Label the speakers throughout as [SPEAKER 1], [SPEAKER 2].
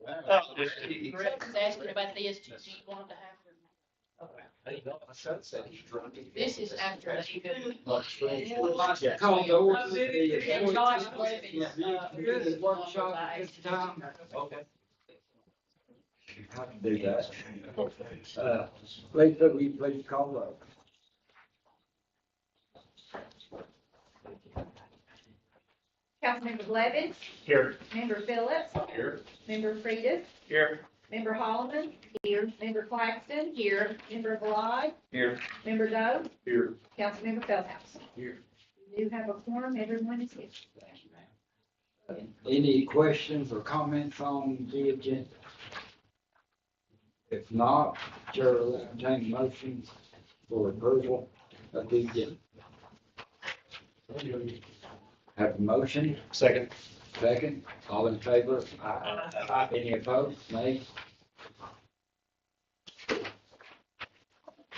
[SPEAKER 1] Rex is asking about this. Do you want to have? This is after the event.
[SPEAKER 2] Call the order.
[SPEAKER 1] And Josh Blevins,
[SPEAKER 2] Workshop at this time.
[SPEAKER 3] Okay.
[SPEAKER 2] I can do that. Lisa, will you please call up?
[SPEAKER 4] Councilmember Blevins,
[SPEAKER 3] Here.
[SPEAKER 4] Member Phillips,
[SPEAKER 3] Here.
[SPEAKER 4] Member Freitas,
[SPEAKER 3] Here.
[SPEAKER 4] Member Holloman, here, Member Claxton, here, Member Bly,
[SPEAKER 3] Here.
[SPEAKER 4] Member Doe,
[SPEAKER 3] Here.
[SPEAKER 4] Councilmember Feldhouse.
[SPEAKER 3] Here.
[SPEAKER 4] We do have a quorum, everyone is here.
[SPEAKER 2] Any questions or comments on the agenda? If not, Chair will entertain motions for approval of the agenda. Have a motion?
[SPEAKER 3] Second.
[SPEAKER 2] Second, all in favor? Aye. Any opposed? Nay?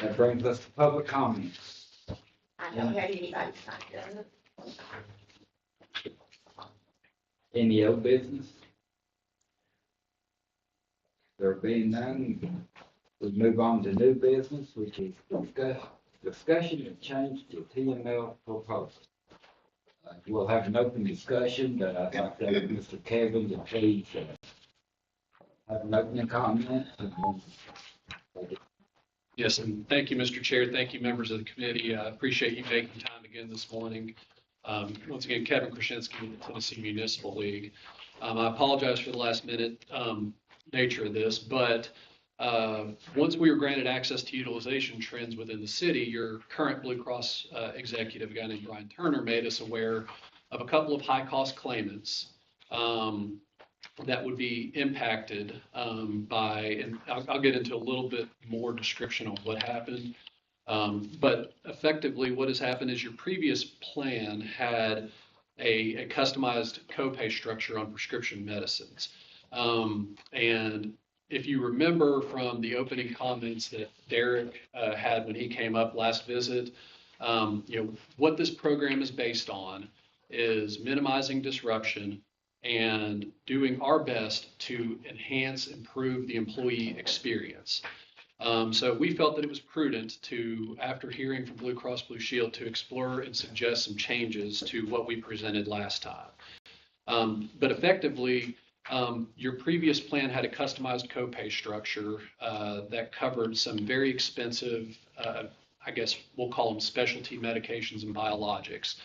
[SPEAKER 2] That brings us to public comments.
[SPEAKER 4] I don't have anybody signed up.
[SPEAKER 2] Any old business? There being none, we move on to new business, which is discussion of change to TML proposal. We'll have an open discussion, but I'd like to have Mr. Kevin to please have an opening comment.
[SPEAKER 5] Yes, and thank you, Mr. Chair. Thank you, members of the committee. I appreciate you making time again this morning. Once again, Kevin Krasinski with the Tennessee Municipal League. I apologize for the last minute nature of this, but once we were granted access to utilization trends within the city, your current Blue Cross executive, a guy named Brian Turner, made us aware of a couple of high-cost claimants that would be impacted by, and I'll get into a little bit more description on what happened. But effectively, what has happened is your previous plan had a customized copay structure on prescription medicines. And if you remember from the opening comments that Derek had when he came up last visit, what this program is based on is minimizing disruption and doing our best to enhance, improve the employee experience. So we felt that it was prudent to, after hearing from Blue Cross Blue Shield, to explore and suggest some changes to what we presented last time. But effectively, your previous plan had a customized copay structure that covered some very expensive, I guess we'll call them specialty medications and biologics.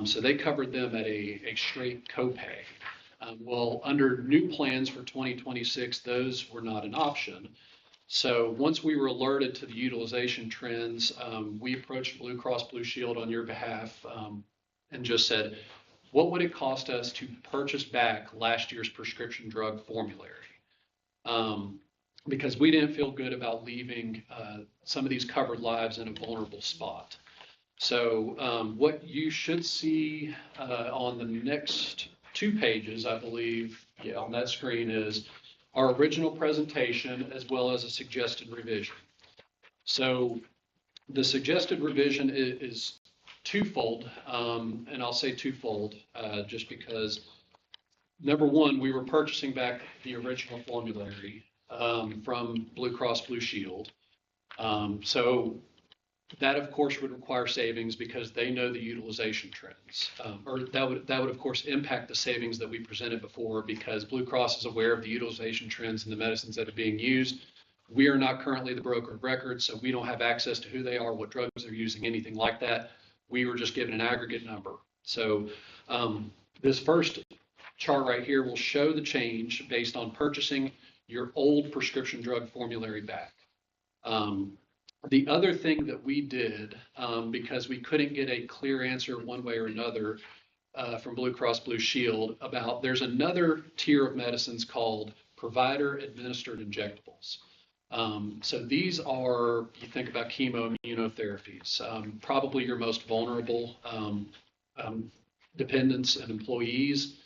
[SPEAKER 5] So they covered them at a straight copay. Well, under new plans for 2026, those were not an option. So once we were alerted to the utilization trends, we approached Blue Cross Blue Shield on your behalf and just said, what would it cost us to purchase back last year's prescription drug formulary? Because we didn't feel good about leaving some of these covered lives in a vulnerable spot. So what you should see on the next 2 pages, I believe, on that screen is our original presentation as well as a suggested revision. So the suggested revision is twofold, and I'll say twofold just because, number one, we were purchasing back the original formulary from Blue Cross Blue Shield. So that, of course, would require savings because they know the utilization trends, or that would, of course, impact the savings that we presented before because Blue Cross is aware of the utilization trends and the medicines that are being used. We are not currently the broker of record, so we don't have access to who they are, what drugs they're using, anything like that. We were just given an aggregate number. So this first chart right here will show the change based on purchasing your old prescription drug formulary back. The other thing that we did, because we couldn't get a clear answer one way or another from Blue Cross Blue Shield about, there's another tier of medicines called provider administered injectables. So these are, you think about chemo immunotherapies, probably your most vulnerable dependents and employees.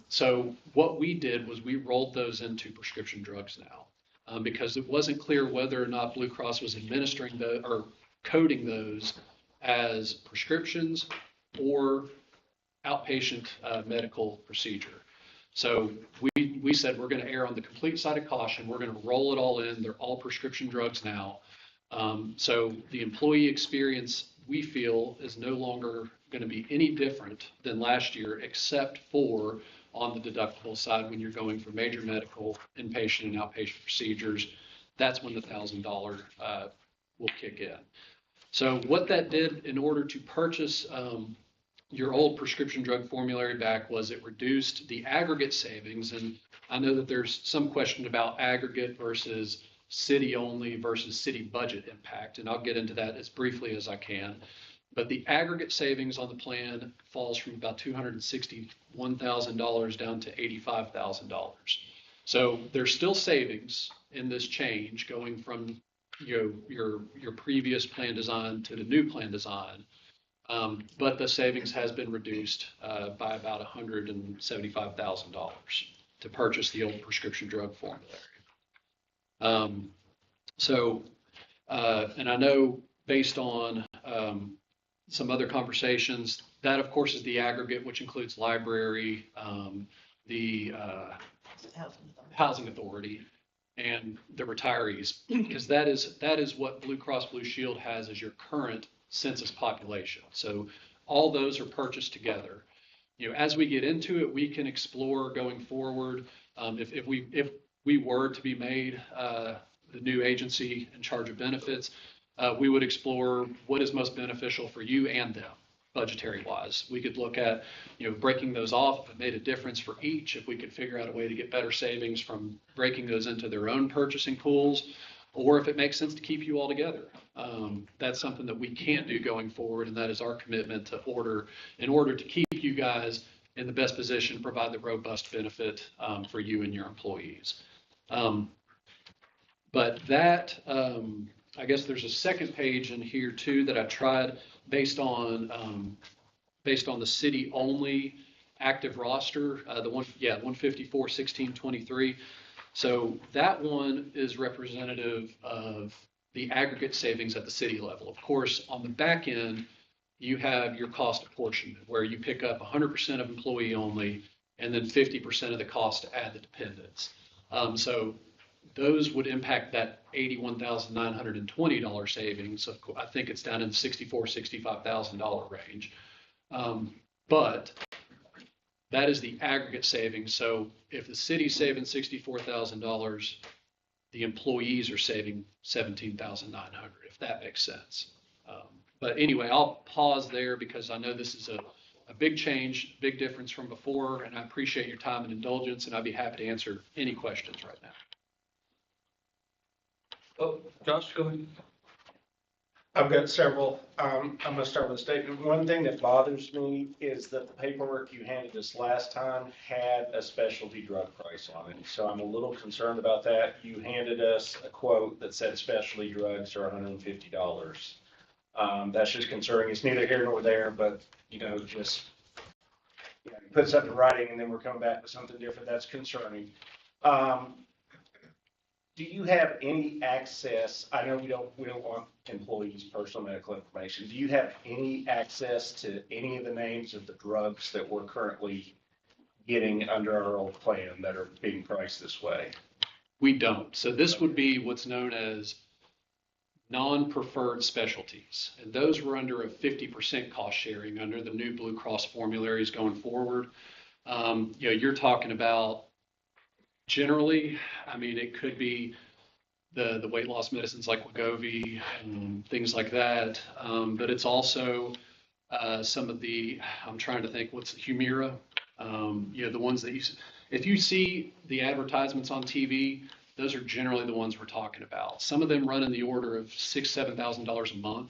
[SPEAKER 5] So what we did was we rolled those into prescription drugs now. Because it wasn't clear whether or not Blue Cross was administering or coding those as prescriptions or outpatient medical procedure. So we said we're going to err on the complete side of caution. We're going to roll it all in. They're all prescription drugs now. So the employee experience, we feel, is no longer going to be any different than last year, except for on the deductible side, when you're going for major medical, inpatient and outpatient procedures, that's when the $1,000 will kick in. So what that did in order to purchase your old prescription drug formulary back was it reduced the aggregate savings. And I know that there's some question about aggregate versus city only versus city budget impact, and I'll get into that as briefly as I can. But the aggregate savings on the plan falls from about $261,000 down to $85,000. So there's still savings in this change going from your previous plan design to the new plan design. But the savings has been reduced by about $175,000 to purchase the old prescription drug formulary. And I know based on some other conversations, that of course is the aggregate, which includes library, the housing authority, and the retirees, because that is what Blue Cross Blue Shield has as your current census population. So all those are purchased together. As we get into it, we can explore going forward. If we were to be made the new agency in charge of benefits, we would explore what is most beneficial for you and them, budgetary wise. We could look at, breaking those off if it made a difference for each, if we could figure out a way to get better savings from breaking those into their own purchasing pools, or if it makes sense to keep you all together. That's something that we can't do going forward, and that is our commitment in order to keep you guys in the best position to provide the robust benefit for you and your employees. But that, I guess there's a second page in here too that I tried based on the city only active roster, 154, 16, 23. So that one is representative of the aggregate savings at the city level. Of course, on the back end, you have your cost apportionment where you pick up 100% of employee only and then 50% of the cost to add the dependents. So those would impact that $81,920 savings. I think it's down in the $64,000, $65,000 range. But that is the aggregate savings. So if the city's saving $64,000, the employees are saving $17,900, if that makes sense. But anyway, I'll pause there because I know this is a big change, big difference from before, and I appreciate your time and indulgence, and I'd be happy to answer any questions right now.
[SPEAKER 3] Oh, Josh, go ahead.
[SPEAKER 6] I've got several. I'm going to start with a statement. One thing that bothers me is that the paperwork you handed us last time had a specialty drug price on it. So I'm a little concerned about that. You handed us a quote that said specialty drugs are $150. That's just concerning. It's neither here nor there, but just put something in writing and then we're coming back with something different. That's concerning. Do you have any access? I know we don't want employees' personal medical information. Do you have any access to any of the names of the drugs that we're currently getting under our old plan that are being priced this way?
[SPEAKER 5] We don't. So this would be what's known as non-preferred specialties. And those were under a 50% cost sharing under the new Blue Cross formularies going forward. You're talking about generally, it could be the weight loss medicines like Wegovy and things like that. But it's also some of the, I'm trying to think, what's Humira? The ones that if you see the advertisements on TV, those are generally the ones we're talking about. Some of them run in the order of $6,000, $7,000 a month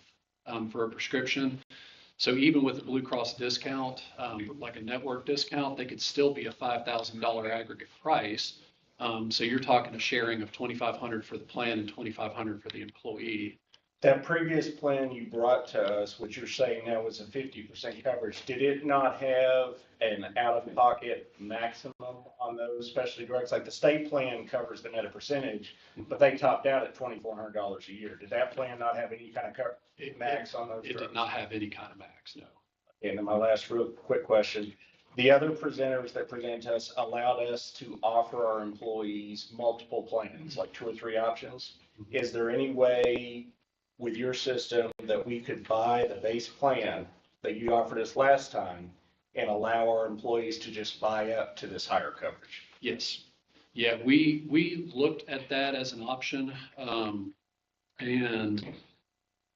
[SPEAKER 5] for a prescription. So even with a Blue Cross discount, like a network discount, they could still be a $5,000 aggregate price. So you're talking a sharing of $2,500 for the plan and $2,500 for the employee.
[SPEAKER 6] That previous plan you brought to us, which you're saying now was a 50% coverage, did it not have an out-of-pocket maximum on those specialty drugs? Like the state plan covers them at a percentage, but they topped out at $2,400 a year. Did that plan not have any kind of max on those drugs?
[SPEAKER 5] It did not have any kind of max, no.
[SPEAKER 6] And then my last real quick question. The other presenters that present to us allowed us to offer our employees multiple plans, like 2 or 3 options. Is there any way with your system that we could buy the base plan that you offered us last time and allow our employees to just buy up to this higher coverage?
[SPEAKER 5] Yes. Yeah, we looked at that as an option. And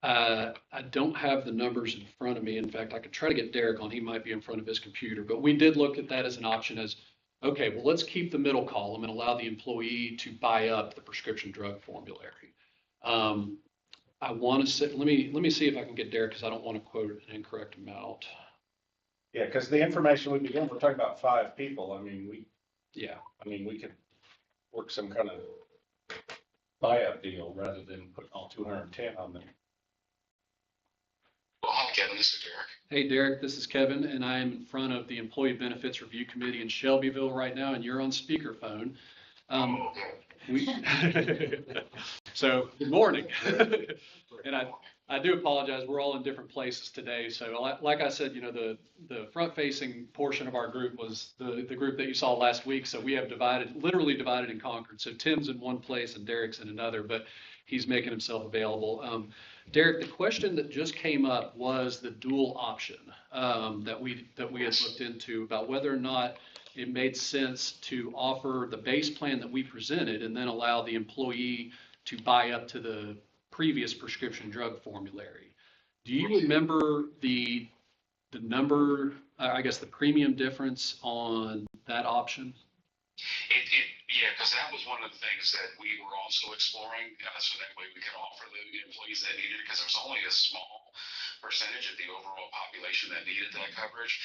[SPEAKER 5] I don't have the numbers in front of me. In fact, I could try to get Derek on. He might be in front of his computer. But we did look at that as an option as, okay, well, let's keep the middle column and allow the employee to buy up the prescription drug formulary. I want to say, let me see if I can get Derek because I don't want to quote an incorrect amount.
[SPEAKER 6] Yeah, because the information we begin, we're talking about 5 people. I mean, we could work some kind of buy-up deal rather than putting all 210 on them.
[SPEAKER 7] Well, hi, Kevin. This is Derek.
[SPEAKER 5] Hey, Derek, this is Kevin, and I am in front of the Employee Benefits Review Committee in Shelbyville right now, and you're on speakerphone. So, good morning. And I do apologize. We're all in different places today. So, like I said, the front-facing portion of our group was the group that you saw last week. So we have literally divided and conquered. So Tim's in one place and Derek's in another, but he's making himself available. Derek, the question that just came up was the dual option that we had looked into about whether or not it made sense to offer the base plan that we presented and then allow the employee to buy up to the previous prescription drug formulary. Do you remember the number, I guess the premium difference on that option?
[SPEAKER 7] Yeah, because that was one of the things that we were also exploring, so that way we could offer the employees that needed it, because there's only a small percentage of the overall population that needed that coverage.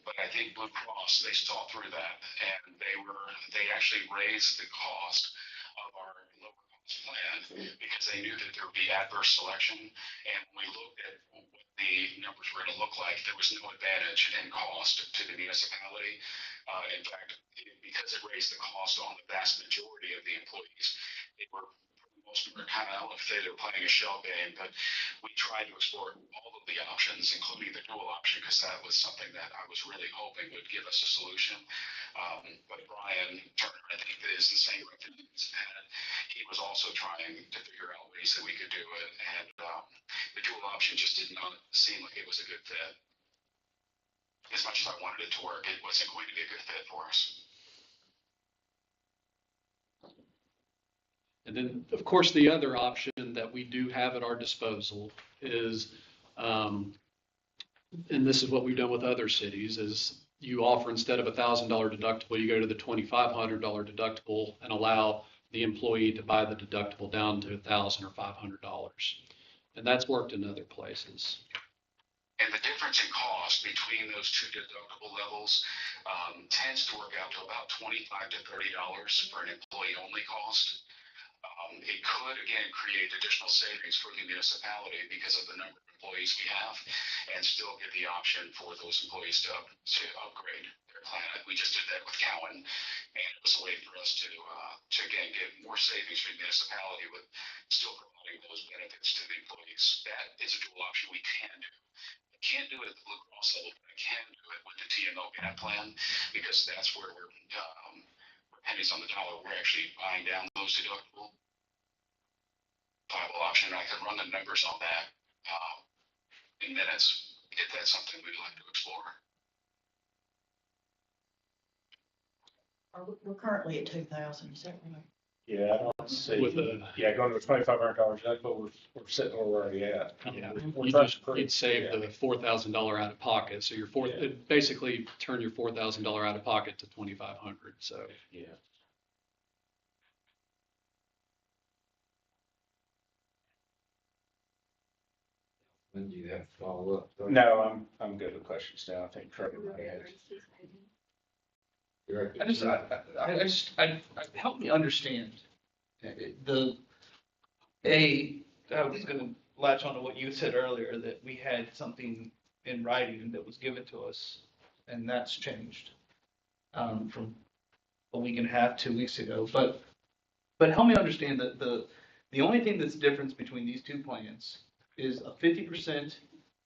[SPEAKER 7] But I think Blue Cross, they saw through that, and they actually raised the cost of our lower cost plan because they knew that there would be adverse selection. And when we looked at what the numbers were going to look like, there was no advantage in cost to the municipality. In fact, because it raised the cost on the vast majority of the employees, they were, for the most part, kind of, I don't know if they were playing a shell game, but we tried to explore all of the options, including the dual option, because that was something that I was really hoping would give us a solution. But Brian Turner, I think, is the same representative had. He was also trying to figure out ways that we could do it, and the dual option just did not seem like it was a good fit. As much as I wanted it to work, it wasn't going to be a good fit for us.
[SPEAKER 5] And then, of course, the other option that we do have at our disposal is, and this is what we've done with other cities, is you offer, instead of $1,000 deductible, you go to the $2,500 deductible and allow the employee to buy the deductible down to $1,000 or $500. And that's worked in other places.
[SPEAKER 7] And the difference in cost between those 2 deductible levels tends to work out to about $25 to $30 for an employee-only cost. It could, again, create additional savings for the municipality because of the number of employees we have, and still give the option for those employees to upgrade their plan. We just did that with Cowan, and it was a way for us to again, get more savings for the municipality with still providing those benefits to the employees. That is a dual option we can do. I can't do it at the Blue Cross level, but I can do it with the TMO GAP plan, because that's where we're pennies on the dollar. We're actually buying down those deductible viable option. I could run the numbers on that in minutes if that's something we'd like to explore.
[SPEAKER 8] We're currently at 2,000, is that right?
[SPEAKER 6] Yeah, I don't see.
[SPEAKER 5] With a,
[SPEAKER 6] Going to $2,500, but we're sitting where we're already at.
[SPEAKER 5] yeah,
[SPEAKER 6] We're
[SPEAKER 5] you'd save the $4,000 out of pocket. So it basically turn your $4,000 out of pocket to $2,500. So
[SPEAKER 6] yeah.
[SPEAKER 2] When do you have to follow up?
[SPEAKER 6] No, I'm good with questions now. I think Trevor might have.
[SPEAKER 3] Help me understand I was going to latch on to what you said earlier, that we had something in writing that was given to us, and that's changed from a week and a half, 2 weeks ago. But help me understand that the only thing that's difference between these two plans is a 50%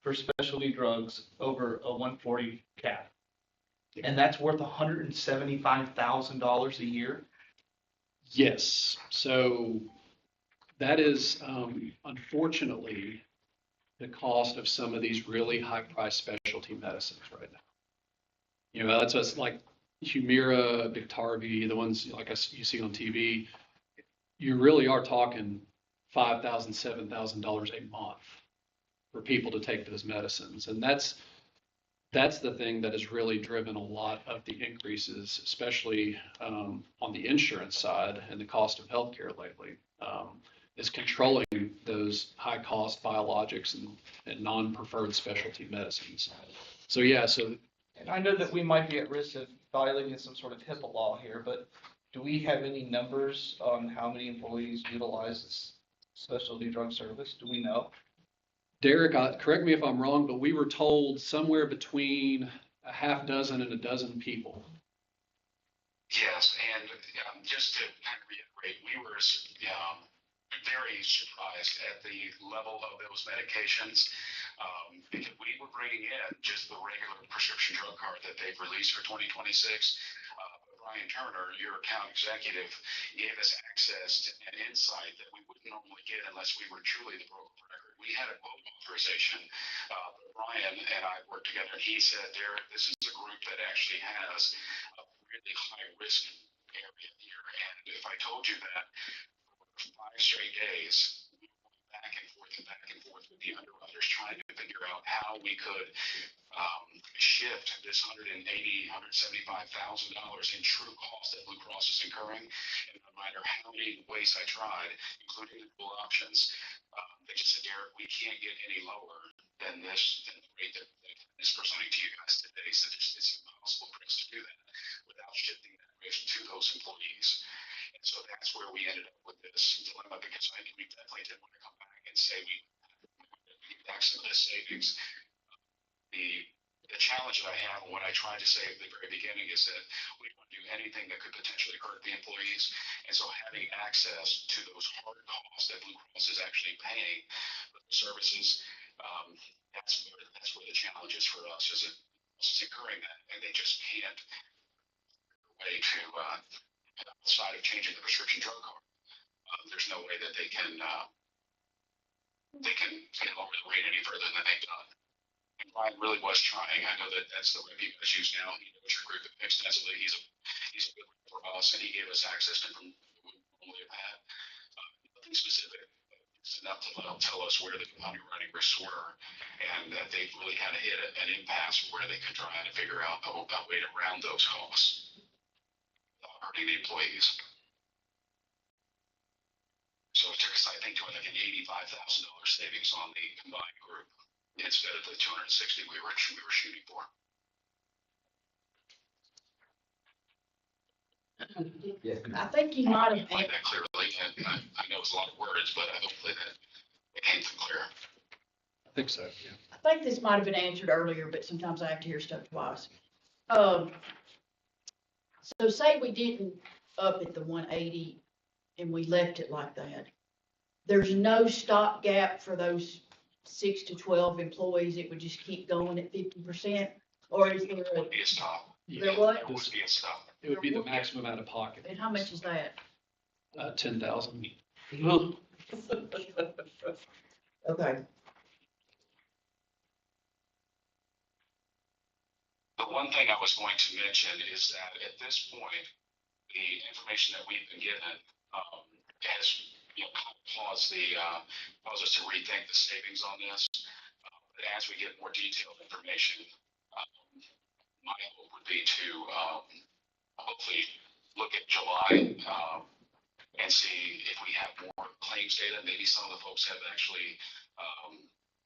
[SPEAKER 3] for specialty drugs over a 140 cap. And that's worth $175,000 a year.
[SPEAKER 5] Yes, so that is, unfortunately, the cost of some of these really high-priced specialty medicines right now. You know, that's us like Humira, Biktarvy, the ones like you see on TV. You really are talking $5,000, $7,000 a month for people to take those medicines, and that's the thing that has really driven a lot of the increases, especially on the insurance side and the cost of healthcare lately. Is controlling those high-cost biologics and non-preferred specialty medicines. So yeah, so
[SPEAKER 3] And I know that we might be at risk of violating some sort of HIPAA law here, but do we have any numbers on how many employees utilize this specialty drug service? Do we know?
[SPEAKER 5] Derek, correct me if I'm wrong, but we were told somewhere between a half dozen and a dozen people.
[SPEAKER 7] Yes, and just to kind of reiterate, we were very surprised at the level of those medications. Because we were bringing in just the regular prescription drug card that they've released for 2026. Brian Turner, your account executive, gave us access to an insight that we wouldn't normally get unless we were truly the broker of record. We had a quote authorization. Brian and I worked together, and he said, Derek, this is a group that actually has a really high risk area here. And if I told you that for 5 straight days, back and forth with the underwriters, trying to figure out how we could shift this $175,000 in true cost that Blue Cross is incurring. And no matter how many ways I tried, including the dual options, they just said, Derek, we can't get any lower than the rate that is presenting to you guys today. So it's impossible for us to do that without shifting that risk to those employees. And so that's where we ended up with this dilemma, because I think we definitely didn't want to come back and say we get back some of the savings. The challenge that I have, and what I tried to say at the very beginning, is that we don't want to do anything that could potentially hurt the employees. And so having access to those hard costs that Blue Cross is actually paying for the services, that's where the challenge is for us, is it is incurring that, and they just can't way to outside of changing the prescription drug card. There's no way that they can lower the rate any further than they've done. And Brian really was trying. I know that that's the rep you guys use now. He knows your group extensively. He's a good rep for us, and he gave us access to information we would normally have had. Nothing specific. It's enough to tell us where the underwriting risks were, and that they really kind of hit an impasse where they could try to figure out a way around those costs without hurting the employees. So it took us, I think, to like an $85,000 savings on the combined group instead of the 260 we were shooting for.
[SPEAKER 2] Yes,
[SPEAKER 4] I think you might have,
[SPEAKER 7] Explained that clearly, and I know it's a lot of words, but hopefully that it came through clear.
[SPEAKER 5] I think so, yeah.
[SPEAKER 4] I think this might have been answered earlier, but sometimes I have to hear stuff twice. So say we didn't up at the 180 and we left it like that. There's no stopgap for those 6 to 12 employees. It would just keep going at 50%, or is there
[SPEAKER 7] There would be a stop.
[SPEAKER 4] There what?
[SPEAKER 7] There would be a stop.
[SPEAKER 5] It would be the maximum out of pocket,
[SPEAKER 4] and how much is that?
[SPEAKER 5] 10,000.
[SPEAKER 4] Okay.
[SPEAKER 7] The one thing I was going to mention is that at this point, the information that we've been given has kind of caused us to rethink the savings on this. But as we get more detailed information, my hope would be to hopefully look at July and see if we have more claims data. Maybe some of the folks have actually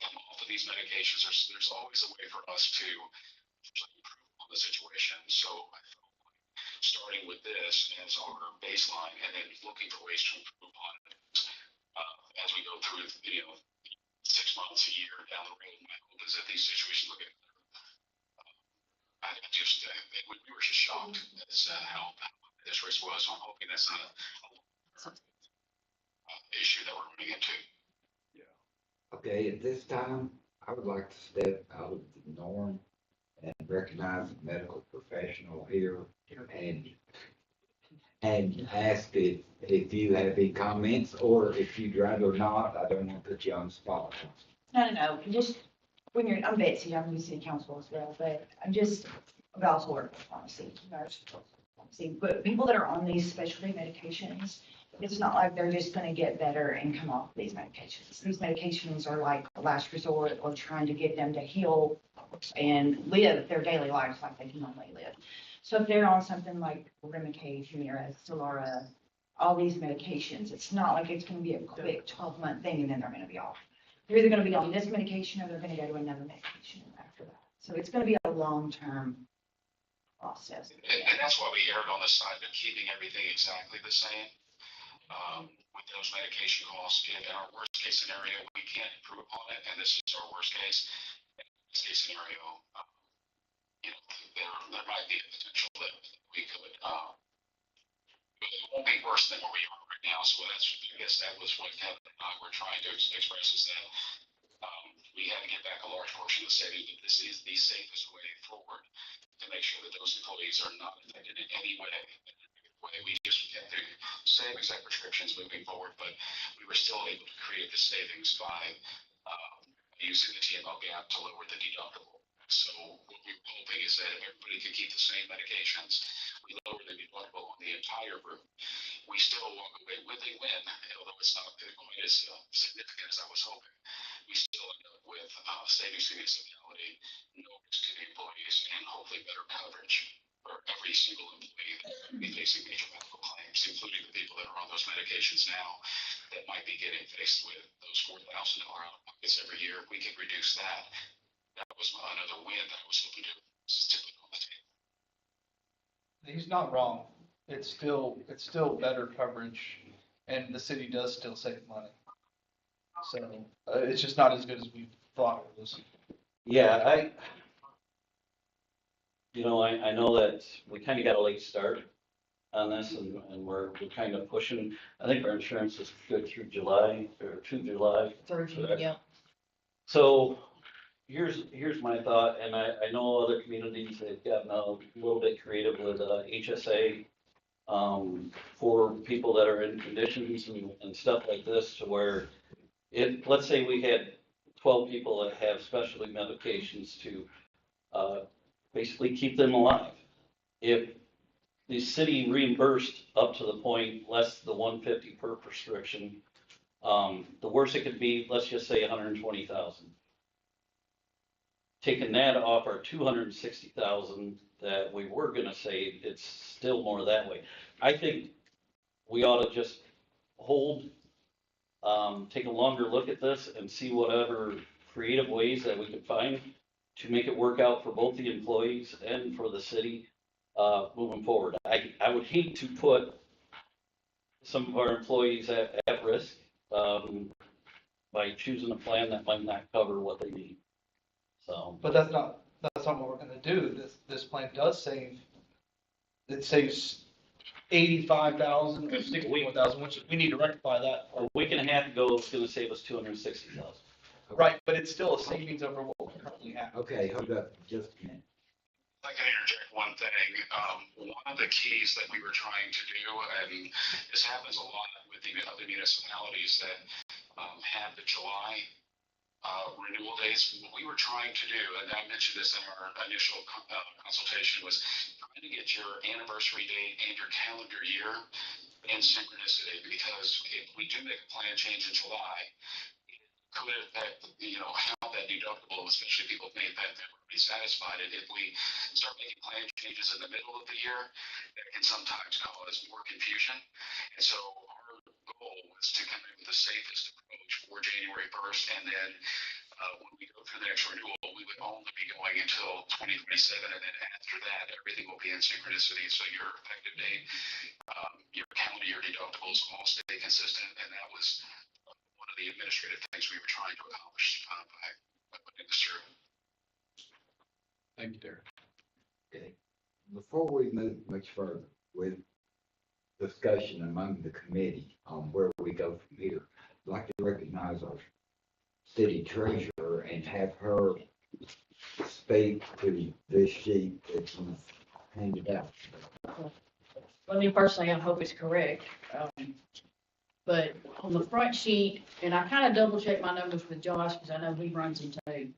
[SPEAKER 7] come off of these medications. There's always a way for us to improve on the situation. So I felt like starting with this as our baseline and then looking for ways to improve on it as we go through, 6 months, a year down the road. My hope is that these situations will get better. We were just shocked as how this risk was. So I'm hoping that's not a issue that we're running into.
[SPEAKER 2] okay, at this time, I would like to step out of the norm and recognize a medical professional here and ask if you have any comments, or if you'd rather not. I don't want to put you on the spot.
[SPEAKER 8] No, just, when you're, I'm Betsy, I'm the city council as well, but I'm just, but I also work for pharmacy, nurse, pharmacy. But people that are on these specialty medications, it's not like they're just gonna get better and come off these medications. These medications are like a last resort, or trying to get them to heal and live their daily lives like they can normally live. So if they're on something like Remicade, Humira, Stelara, all these medications, it's not like it's gonna be a quick 12-month thing and then they're gonna be off. They're either gonna be on this medication or they're gonna go to another medication after that. So it's gonna be a long-term process.
[SPEAKER 7] And that's why we erred on the side of keeping everything exactly the same. With those medication costs, in our worst case scenario, we can't improve upon it, and this is our worst case. Best case scenario, there might be a potential that we could, it won't be worse than where we are right now. So I guess that was what Kevin and I were trying to express, is that we had to get back a large portion of the savings, but this is the safest way forward to make sure that those employees are not affected in any way. We just kept the same exact prescriptions moving forward, but we were still able to create the savings by using the TML gap to lower the deductible. So what we were hoping is that if everybody could keep the same medications, we lower the deductible on the entire group. We still walk away with a win, although it's not quite as significant as I was hoping. We still end up with savings to the municipality, no risk to the employees, and hopefully better coverage for every single employee that will be facing major medical claims, including the people that are on those medications now that might be getting faced with those $4,000 out of pockets every year. If we could reduce that, that was another win that I was hoping to put on the table.
[SPEAKER 3] He's not wrong. It's still better coverage, and the city does still save money. So it's just not as good as we thought it was.
[SPEAKER 9] Yeah, I know that we kind of got a late start on this, and we're kind of pushing. I think our insurance is good through July, or to July. Correct.
[SPEAKER 4] Yeah.
[SPEAKER 9] So here's my thought, and I know other communities have gotten a little bit creative with HSA for people that are in conditions and stuff like this, to where let's say we had 12 people that have specialty medications to basically keep them alive. If the city reimbursed up to the point less the 150 per prescription, the worst it could be, let's just say 120,000. Taking that off our 260,000 that we were gonna save, it's still more that way. I think we ought to just hold, take a longer look at this and see whatever creative ways that we can find to make it work out for both the employees and for the city moving forward. I would hate to put some of our employees at risk by choosing a plan that might not cover what they need. So,
[SPEAKER 3] But that's not what we're gonna do. This plan does save. It saves 85,000 or 61,000, which we need to rectify that.
[SPEAKER 9] a week and a half ago, it's going to save us 260,000.
[SPEAKER 3] Right, but it's still a savings over what we currently have.
[SPEAKER 2] Okay, hold up just a minute.
[SPEAKER 7] If I can interject one thing, one of the keys that we were trying to do, and this happens a lot with the other municipalities that have the July renewal dates, what we were trying to do, and I mentioned this in our initial consultation, was trying to get your anniversary date and your calendar year in synchronicity, because if we do make a plan change in July, could affect, how that deductible, especially people made that were be satisfied. And if we start making plan changes in the middle of the year, that can sometimes cause more confusion. And so our goal was to come in with the safest approach for January 1st, and then when we go through the next renewal, we would only be going until 2027, and then after that, everything will be in synchronicity. So your effective date, your calendar year deductibles all stay consistent, and that was one of the administrative things we were trying to accomplish by putting this through.
[SPEAKER 5] Thank you, Derek.
[SPEAKER 2] Okay. Before we move much further with discussion among the committee on where we go from here, I'd like to recognize our city treasurer and have her speak to this sheet that you handed out.
[SPEAKER 4] Let me first say, I hope it's correct. But on the front sheet, and I kind of double checked my numbers with Josh, because I know he runs them too.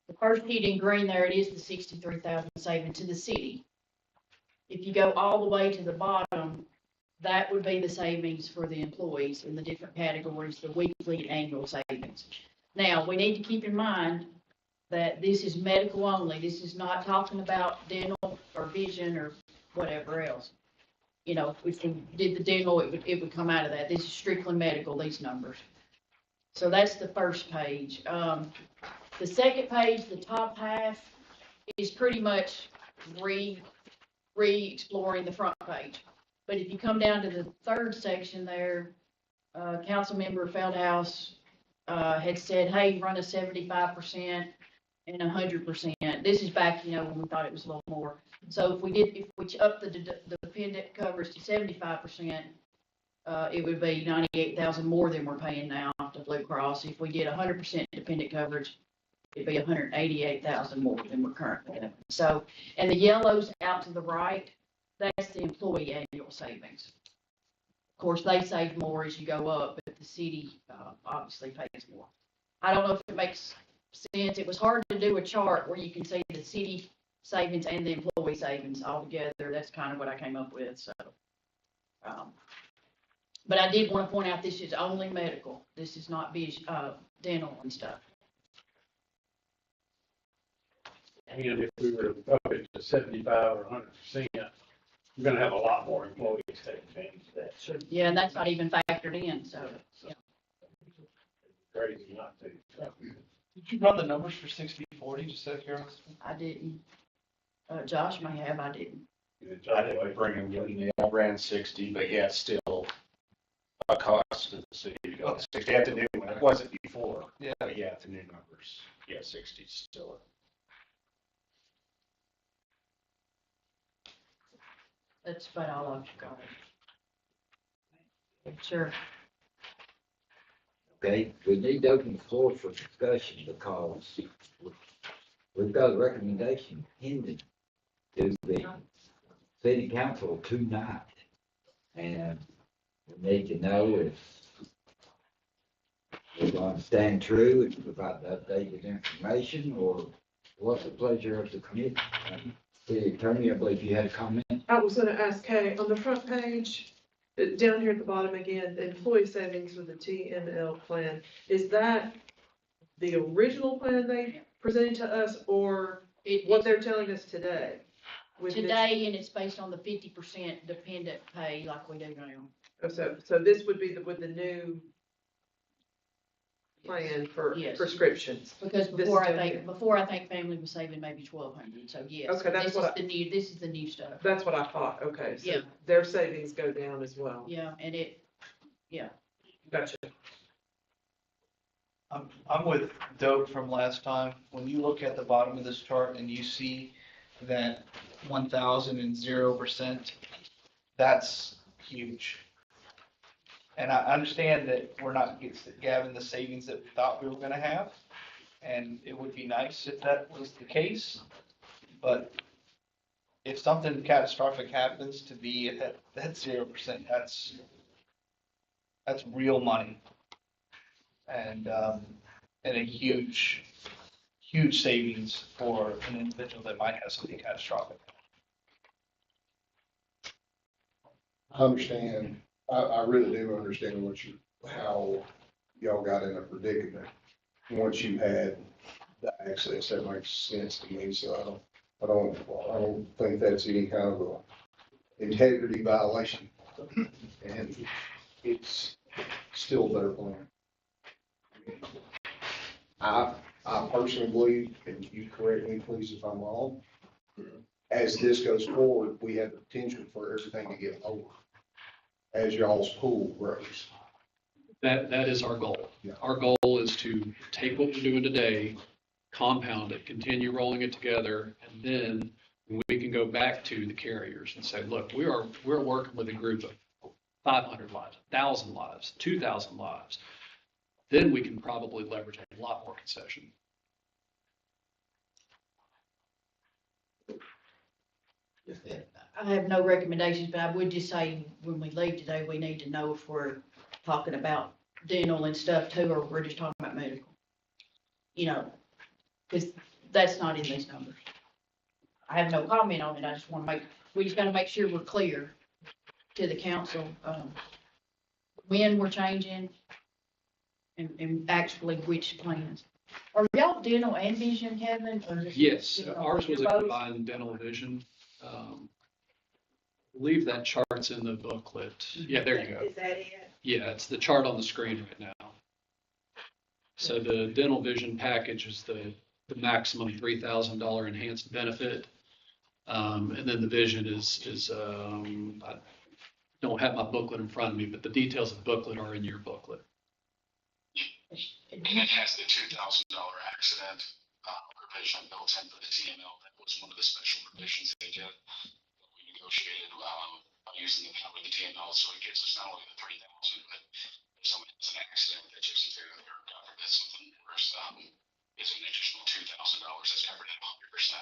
[SPEAKER 4] The first sheet in green there, it is the 63,000 saving to the city. If you go all the way to the bottom, that would be the savings for the employees in the different categories, the weekly and annual savings. Now, we need to keep in mind that this is medical only. This is not talking about dental or vision or whatever else. You know, if we did the dental, it would come out of that. This is strictly medical, these numbers. So that's the first page. The second page, the top half, is pretty much re-exploring the front page. But if you come down to the third section there, Councilmember Feldhouse had said, hey, run a 75% and 100%. This is back, when we thought it was a little more. So if we up the dependent coverage to 75%, it would be 98,000 more than we're paying now to Blue Cross. If we did 100% dependent coverage, it'd be 188,000 more than we're currently doing. So, and the yellows out to the right, that's the employee annual savings. Of course, they save more as you go up, but the city obviously pays more. I don't know if it makes sense. It was hard to do a chart where you can see the city savings and the employee savings all together. That's kind of what I came up with. So, but I did want to point out this is only medical. This is not dental and stuff.
[SPEAKER 10] And if we were to up it to 75 or 100%, we're gonna have a lot more employees taking advantage of that. So
[SPEAKER 4] Yeah, and that's not even factored in. So, yeah.
[SPEAKER 10] crazy not to.
[SPEAKER 3] Did you run the numbers for 60/40, just out of curiosity?
[SPEAKER 4] I didn't. Josh may have. I didn't.
[SPEAKER 6] I didn't bring him, I ran 60, but yeah, it's still a cost to the city to go to 60 at the new one. It wasn't before.
[SPEAKER 3] Yeah.
[SPEAKER 6] But yeah, at the new numbers, yeah, 60 is still.
[SPEAKER 4] That's about all I've got. Sure.
[SPEAKER 2] Okay, we need to open the floor for discussion because we've got a recommendation pending to the city council tonight. And we need to know if we're going to stand true and provide the updated information, or what's the pleasure of the committee. City Attorney, I believe you had a comment.
[SPEAKER 11] I was gonna ask Kay, on the front page, down here at the bottom again, the employee savings with the TML plan, is that the original plan they presented to us, or what they're telling us today?
[SPEAKER 4] Today, and it's based on the 50% dependent pay like we do now.
[SPEAKER 11] So this would be with the new plan for
[SPEAKER 4] Yes.
[SPEAKER 11] prescriptions.
[SPEAKER 4] Because
[SPEAKER 11] This
[SPEAKER 4] before
[SPEAKER 11] is down
[SPEAKER 4] I
[SPEAKER 11] here.
[SPEAKER 4] think family was saving maybe 1,200. So yes.
[SPEAKER 11] Okay, that's
[SPEAKER 4] this
[SPEAKER 11] what
[SPEAKER 4] is this is the new stuff.
[SPEAKER 11] That's what I thought, okay, so
[SPEAKER 4] Yeah.
[SPEAKER 11] their savings go down as well.
[SPEAKER 4] Yeah, and
[SPEAKER 11] Gotcha.
[SPEAKER 3] I'm with Doug from last time. When you look at the bottom of this chart and you see that 1,000%, that's huge. And I understand that we're not having the savings that we thought we were gonna have, and it would be nice if that was the case. But if something catastrophic happens to be at that 0%, that's real money. And a huge savings for an individual that might have something catastrophic.
[SPEAKER 12] I understand, I really do understand how y'all got in a predicament. Once you had the access, that makes sense to me, so I don't think that's any kind of a integrity violation. And it's still their plan. I personally believe, and you correct me please if I'm wrong, as this goes forward, we have the potential for everything to get lower as y'all's pool grows.
[SPEAKER 5] That is our goal.
[SPEAKER 12] Yeah.
[SPEAKER 5] Our goal is to take what we're doing today, compound it, continue rolling it together, and then we can go back to the carriers and say, look, we're working with a group of 500 lives, 1,000 lives, 2,000 lives. Then we can probably leverage a lot more concession.
[SPEAKER 4] I have no recommendations, but I would just say, when we leave today, we need to know if we're talking about dental and stuff too, or we're just talking about medical. You know, because that's not in these numbers. I have no comment on it, I just wanna we just gotta make sure we're clear to the council, when we're changing and actually which plans. Are y'all dental and vision, Kevin, or just?
[SPEAKER 5] Yes,
[SPEAKER 4] dental?
[SPEAKER 5] ours was a
[SPEAKER 4] Both?
[SPEAKER 5] combined dental vision. I believe that chart's in the booklet. Yeah, there you go.
[SPEAKER 8] Is that it?
[SPEAKER 5] Yeah, it's the chart on the screen right now. So the dental vision package is the maximum $3,000 enhanced benefit. And then the vision is I don't have my booklet in front of me, but the details of the booklet are in your booklet.
[SPEAKER 7] And it has the $2,000 accident provision built in for the TML. That was one of the special provisions they did. We negotiated by using the power of the TML, so it gives us not only the 3,000, but if someone has an accident that takes them through, or God forbid something worse, is an additional $2,000 that's covered at 100%.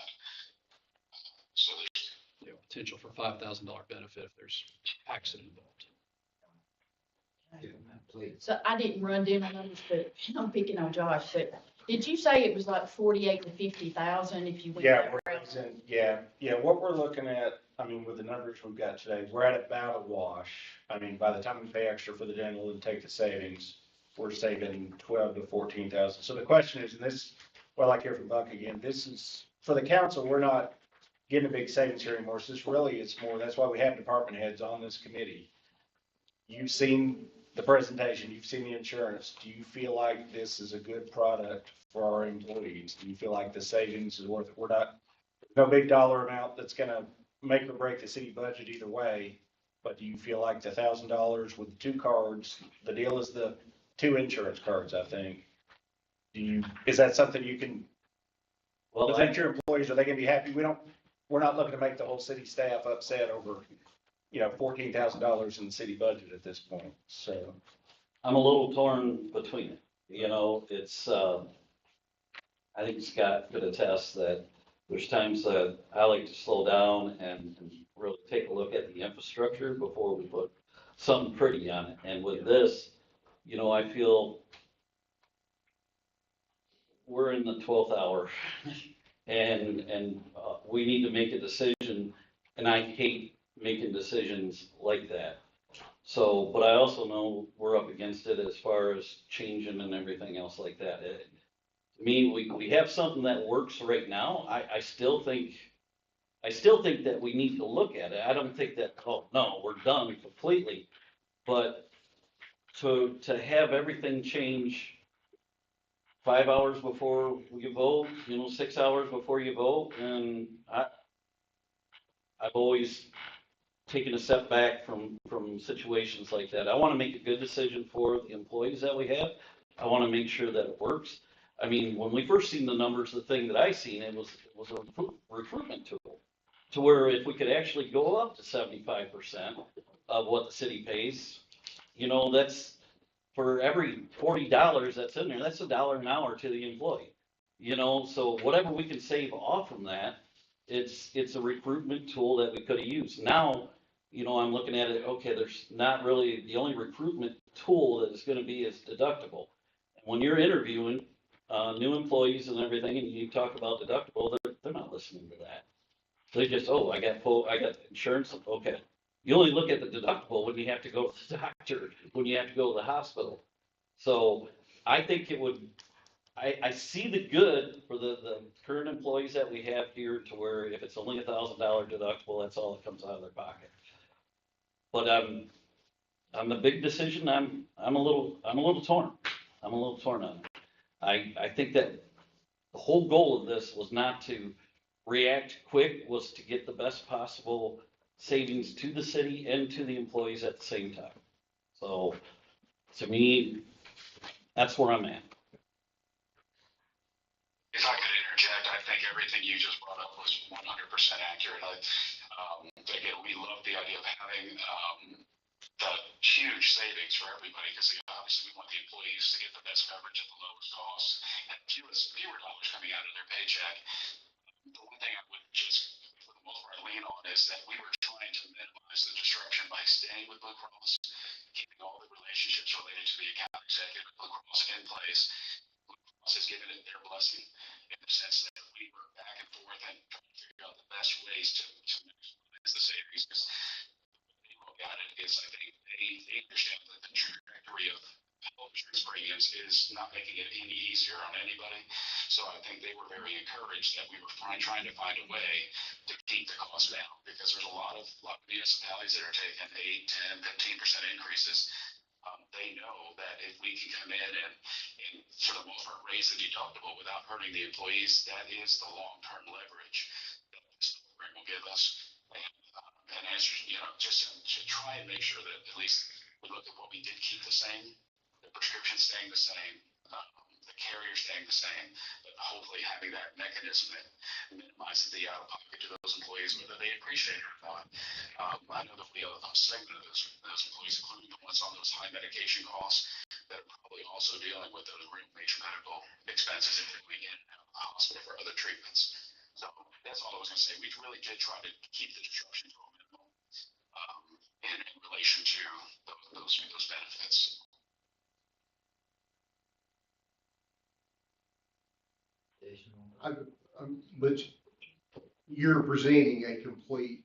[SPEAKER 7] So there's
[SPEAKER 5] Potential for $5,000 benefit if there's accident involved.
[SPEAKER 2] Please.
[SPEAKER 4] So I didn't run dental numbers, but I'm picking on Josh, but did you say it was like 48 to 50,000 if you went
[SPEAKER 6] Yeah,
[SPEAKER 4] that
[SPEAKER 6] we're
[SPEAKER 4] route?
[SPEAKER 6] using, yeah, what we're looking at, I mean, with the numbers we've got today, we're at about a wash. I mean, by the time we pay extra for the dental and take the savings, we're saving 12 to 14,000. So the question is, and this, well, I hear from Buck again, this is, for the council, we're not getting a big savings here anymore. So this really is more, that's why we have department heads on this committee. You've seen the presentation, you've seen the insurance. Do you feel like this is a good product for our employees? Do you feel like the savings is worth it? We're not, no big dollar amount that's gonna make or break the city budget either way. But do you feel like the $1,000 with the 2 cards, the deal is the 2 insurance cards, I think. Is that something you can, present your employees, are they gonna be happy? We're not looking to make the whole city staff upset over, $14,000 in the city budget at this point, so.
[SPEAKER 9] I'm a little torn between it. It's, I think Scott could attest that there's times that I like to slow down and really take a look at the infrastructure before we put something pretty on it. And with this, I feel we're in the 12th hour and we need to make a decision, and I hate making decisions like that. So, but I also know we're up against it as far as changing and everything else like that. To me, we have something that works right now. I still think that we need to look at it. I don't think that, oh, no, we're done completely. But to have everything change 5 hours before you vote, 6 hours before you vote, and I've always taken a step back from situations like that. I want to make a good decision for the employees that we have. I want to make sure that it works. I mean, when we first seen the numbers, the thing that I seen, it was a recruitment tool, to where if we could actually go up to 75% of what the city pays, that's for every $40 that's in there, that's $1 an hour to the employee. So whatever we can save off from that, it's a recruitment tool that we could have used. Now, I'm looking at it, okay, there's not really, the only recruitment tool that is going to be is deductible. And when you're interviewing new employees and everything, and you talk about deductible, they're not listening to that. They just, oh, I got insurance, okay. You only look at the deductible when you have to go to the doctor, when you have to go to the hospital. So I think it would, I see the good for the current employees that we have here, to where if it's only $1,000 deductible, that's all that comes out of their pocket. But on the big decision, I'm a little torn. I'm a little torn on it. I think that the whole goal of this was not to react quick, was to get the best possible savings to the city and to the employees at the same time. So to me, that's where I'm at.
[SPEAKER 7] If I could interject, I think everything you just brought up was 100% accurate. Again, we love the idea of having the huge savings for everybody, because obviously we want the employees to get the best coverage at the lowest cost and fewer dollars coming out of their paycheck. The one thing I would just, for the most part, lean lean on is that we were trying to minimize the disruption by staying with Blue Cross, keeping all the relationships related to the account executive at Blue Cross in place. Blue Cross has given it their blessing in the sense that we were back and forth and trying to figure out the best ways to maximize the savings. Because they look at it is, I think they understand that the trajectory of health insurance premiums is not making it any easier on anybody. So I think they were very encouraged that we were trying to find a way to keep the cost down, because there's a lot of municipalities that are taking 8, 10, 15% increases. They know that if we can come in and for the most part raise the deductible without hurting the employees, that is the long-term leverage that this program will give us. And as just to try and make sure that at least we look at what we did keep the same, the prescription staying the same, the carrier staying the same, but hopefully having that mechanism that minimizes the out-of-pocket to those employees, whether they appreciate it or not. I know that we have a segment of those employees, including the ones on those high medication costs, that are probably also dealing with those major medical expenses if they're going in and out of the hospital for other treatments. So that's all I was going to say. We really did try to keep the disruption to a minimum in relation to those benefits.
[SPEAKER 12] But you're presenting a complete,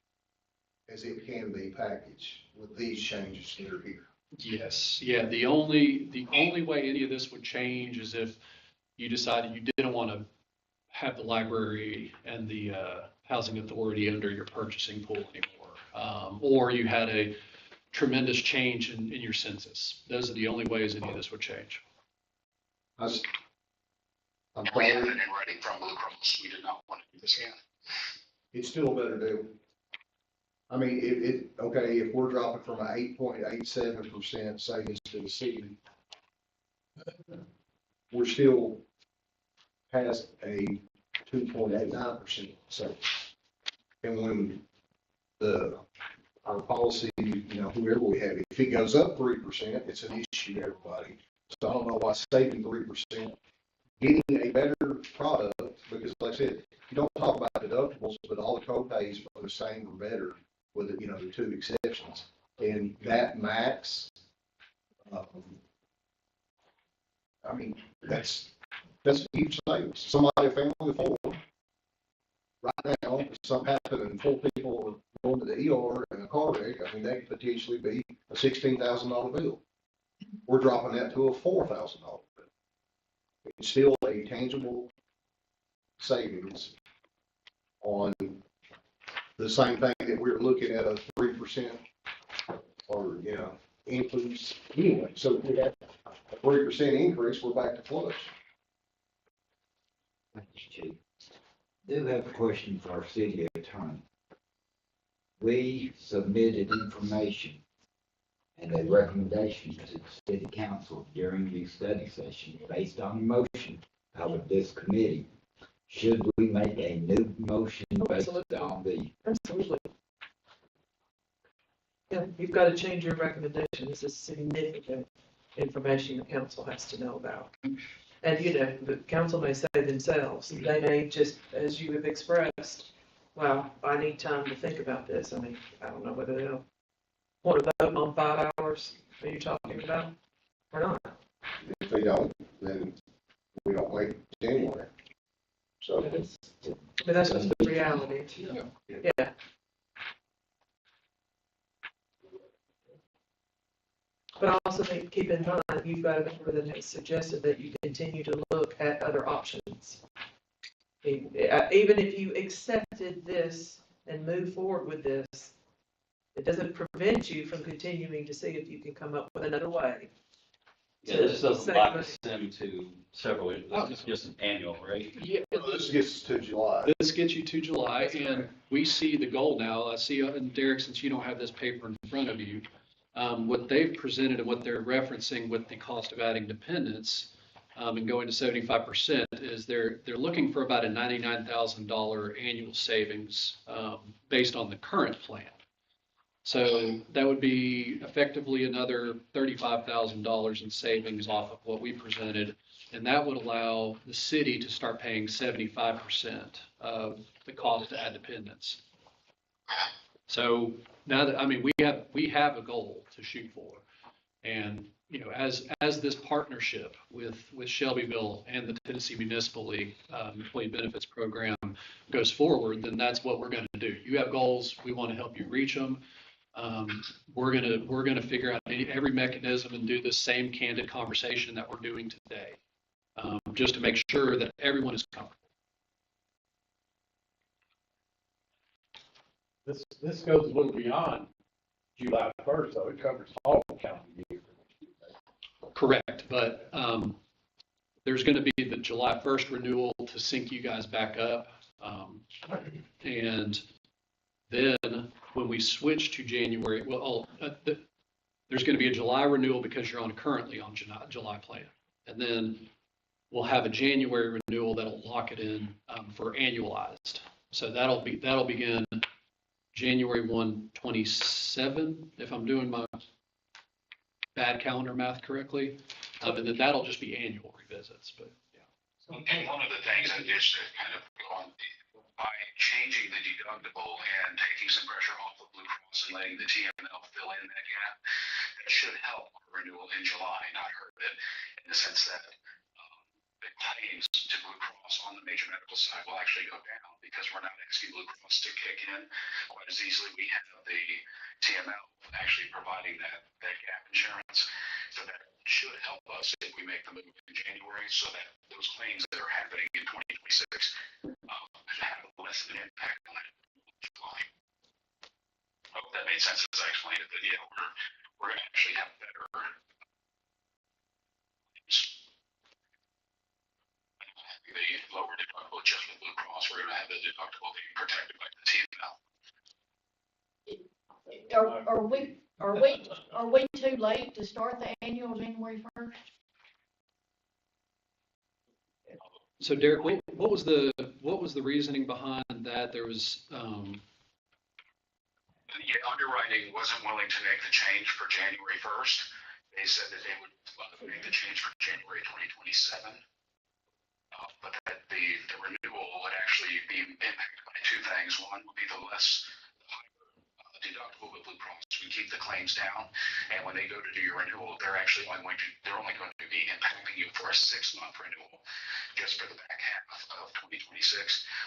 [SPEAKER 12] as it can be, package with these changes that are here.
[SPEAKER 5] Yes, yeah, the only way any of this would change is if you decided you didn't want to have the library and the housing authority under your purchasing pool anymore. Or you had a tremendous change in your census. Those are the only ways any of this would change.
[SPEAKER 12] I'm
[SPEAKER 7] We have it in writing from Blue Cross. We did not want to do this again.
[SPEAKER 12] It's still a better deal. I mean, okay, if we're dropping from an 8.87% savings to the city, we're still past a 2.89% savings. And when our policy, whoever we have, if it goes up 3%, it's an issue to everybody. So I don't know why saving 3%, getting a better product, because like I said, you don't talk about deductibles, but all the co-pays are the same or better with the two exceptions. And that max, I mean, that's a huge savings. Somebody, a family of 4, right now, if something happened and 4 people are going to the ER in a car wreck, I mean, that could potentially be a $16,000 bill. We're dropping that to a $4,000 bill. It's still a tangible savings on the same thing that we're looking at, a 3% or, increase anyway. So if we have a 3% increase, we're back to flush.
[SPEAKER 2] Thank you, Chief. Do have a question for our city attorney. We submitted information and a recommendation to the city council during the study session based on a motion out of this committee. Should we make a new motion based on the?
[SPEAKER 11] Absolutely. Yeah, you've got to change your recommendation. This is significant information the council has to know about. And, the council may say themselves, they may just, as you have expressed, well, I need time to think about this. I mean, I don't know whether they'll want to vote on 5 hours, are you talking about, or not?
[SPEAKER 12] If they don't, then we don't wait January. So
[SPEAKER 11] But that's just the reality. Yeah. But I also think, keep in mind, you've got a member that has suggested that you continue to look at other options. Even if you accepted this and move forward with this, it doesn't prevent you from continuing to see if you can come up with another way.
[SPEAKER 9] Yeah, this doesn't lock us into several, this is just an annual, right?
[SPEAKER 5] Yeah,
[SPEAKER 12] this gets us to July.
[SPEAKER 5] this gets you to July, and we see the goal now. I see, and Derek, since you don't have this paper in front of you, what they've presented and what they're referencing with the cost of adding dependents and going to 75% is they're looking for about a $99,000 annual savings based on the current plan. So that would be effectively another $35,000 in savings off of what we presented, and that would allow the city to start paying 75% of the cost to add dependents. So now that, I mean, we have a goal to shoot for. And, you know, as this partnership with Shelbyville and the Tennessee Municipal League Employee Benefits Program goes forward, then that's what we're going to do. You have goals, we want to help you reach them. We're gonna figure out every mechanism and do the same candid conversation that we're doing today, just to make sure that everyone is comfortable.
[SPEAKER 10] This goes a little beyond July 1st, though. It covers all calendar year.
[SPEAKER 5] Correct, but there's going to be the July 1st renewal to sync you guys back up. And then when we switch to January, there's going to be a July renewal because you're currently on July plan. And then we'll have a January renewal that'll lock it in for annualized. So that'll begin January 1, 27, if I'm doing my bad calendar math correctly. And then that'll just be annual revisits, but yeah.
[SPEAKER 7] And one of the things I did to kind of go on, by changing the deductible and taking some pressure off of Blue Cross and letting the TML fill in that gap, that should help renewal in July, not hurt it, in the sense that the claims to Blue Cross on the major medical side will actually go down because we're not asking Blue Cross to kick in quite as easily. We have the TML actually providing that gap insurance. So that should help us if we make the move in January, so that those claims that are happening in 2026 have less of an impact on it. I hope that made sense as I explained it, that yeah, we're going to actually have better the lower deductible just with Blue Cross. We're going to have the deductible being protected by the TML.
[SPEAKER 4] Are we too late to start the annual January 1st?
[SPEAKER 5] So Derek, what was the reasoning behind that? There was,
[SPEAKER 7] The underwriting wasn't willing to make the change for January 1st. They said that they would make the change for January 2027. But that the renewal would actually be impacted by two things. One would be the higher deductible with Blue Cross. We keep the claims down, and when they go to do your renewal, they're only going to be impacting you for a 6-month renewal, just for the back half of 2026,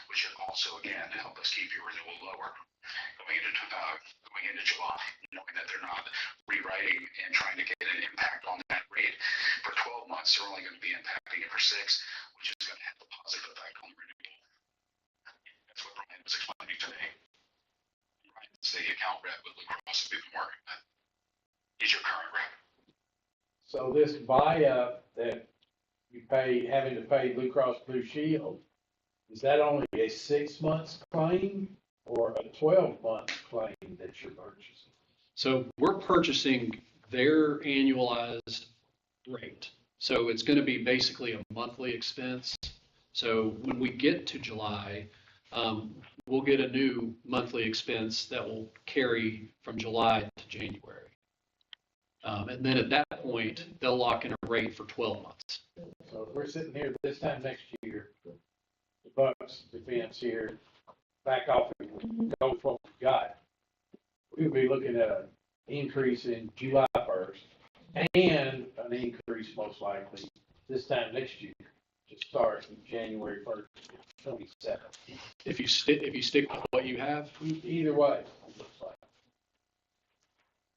[SPEAKER 7] which should also again help us keep your renewal lower going into July, knowing that they're not rewriting and trying to get an impact on that rate for 12 months. They're only going to be impacting it for 6, which is going to have a positive effect on the renewal. That's what Brian was explaining today. Brian's the account rep with Blue Cross that we've been working with. He's your current rep.
[SPEAKER 10] So this buy-up that you having to pay Blue Cross Blue Shield, is that only a 6 months claim or a 12-month claim that you're purchasing?
[SPEAKER 5] so we're purchasing their annualized rate. So it's going to be basically a monthly expense. So when we get to July, we'll get a new monthly expense that will carry from July to January. And then at that point, they'll lock in a rate for 12 months.
[SPEAKER 10] So if we're sitting here this time next year, the Bucks defense here, back off and go with what we've got, we'll be looking at an increase in July 1st and an increase most likely this time next year to start January 1st, 27.
[SPEAKER 5] If you stick with what you have,
[SPEAKER 10] Either way, it looks like.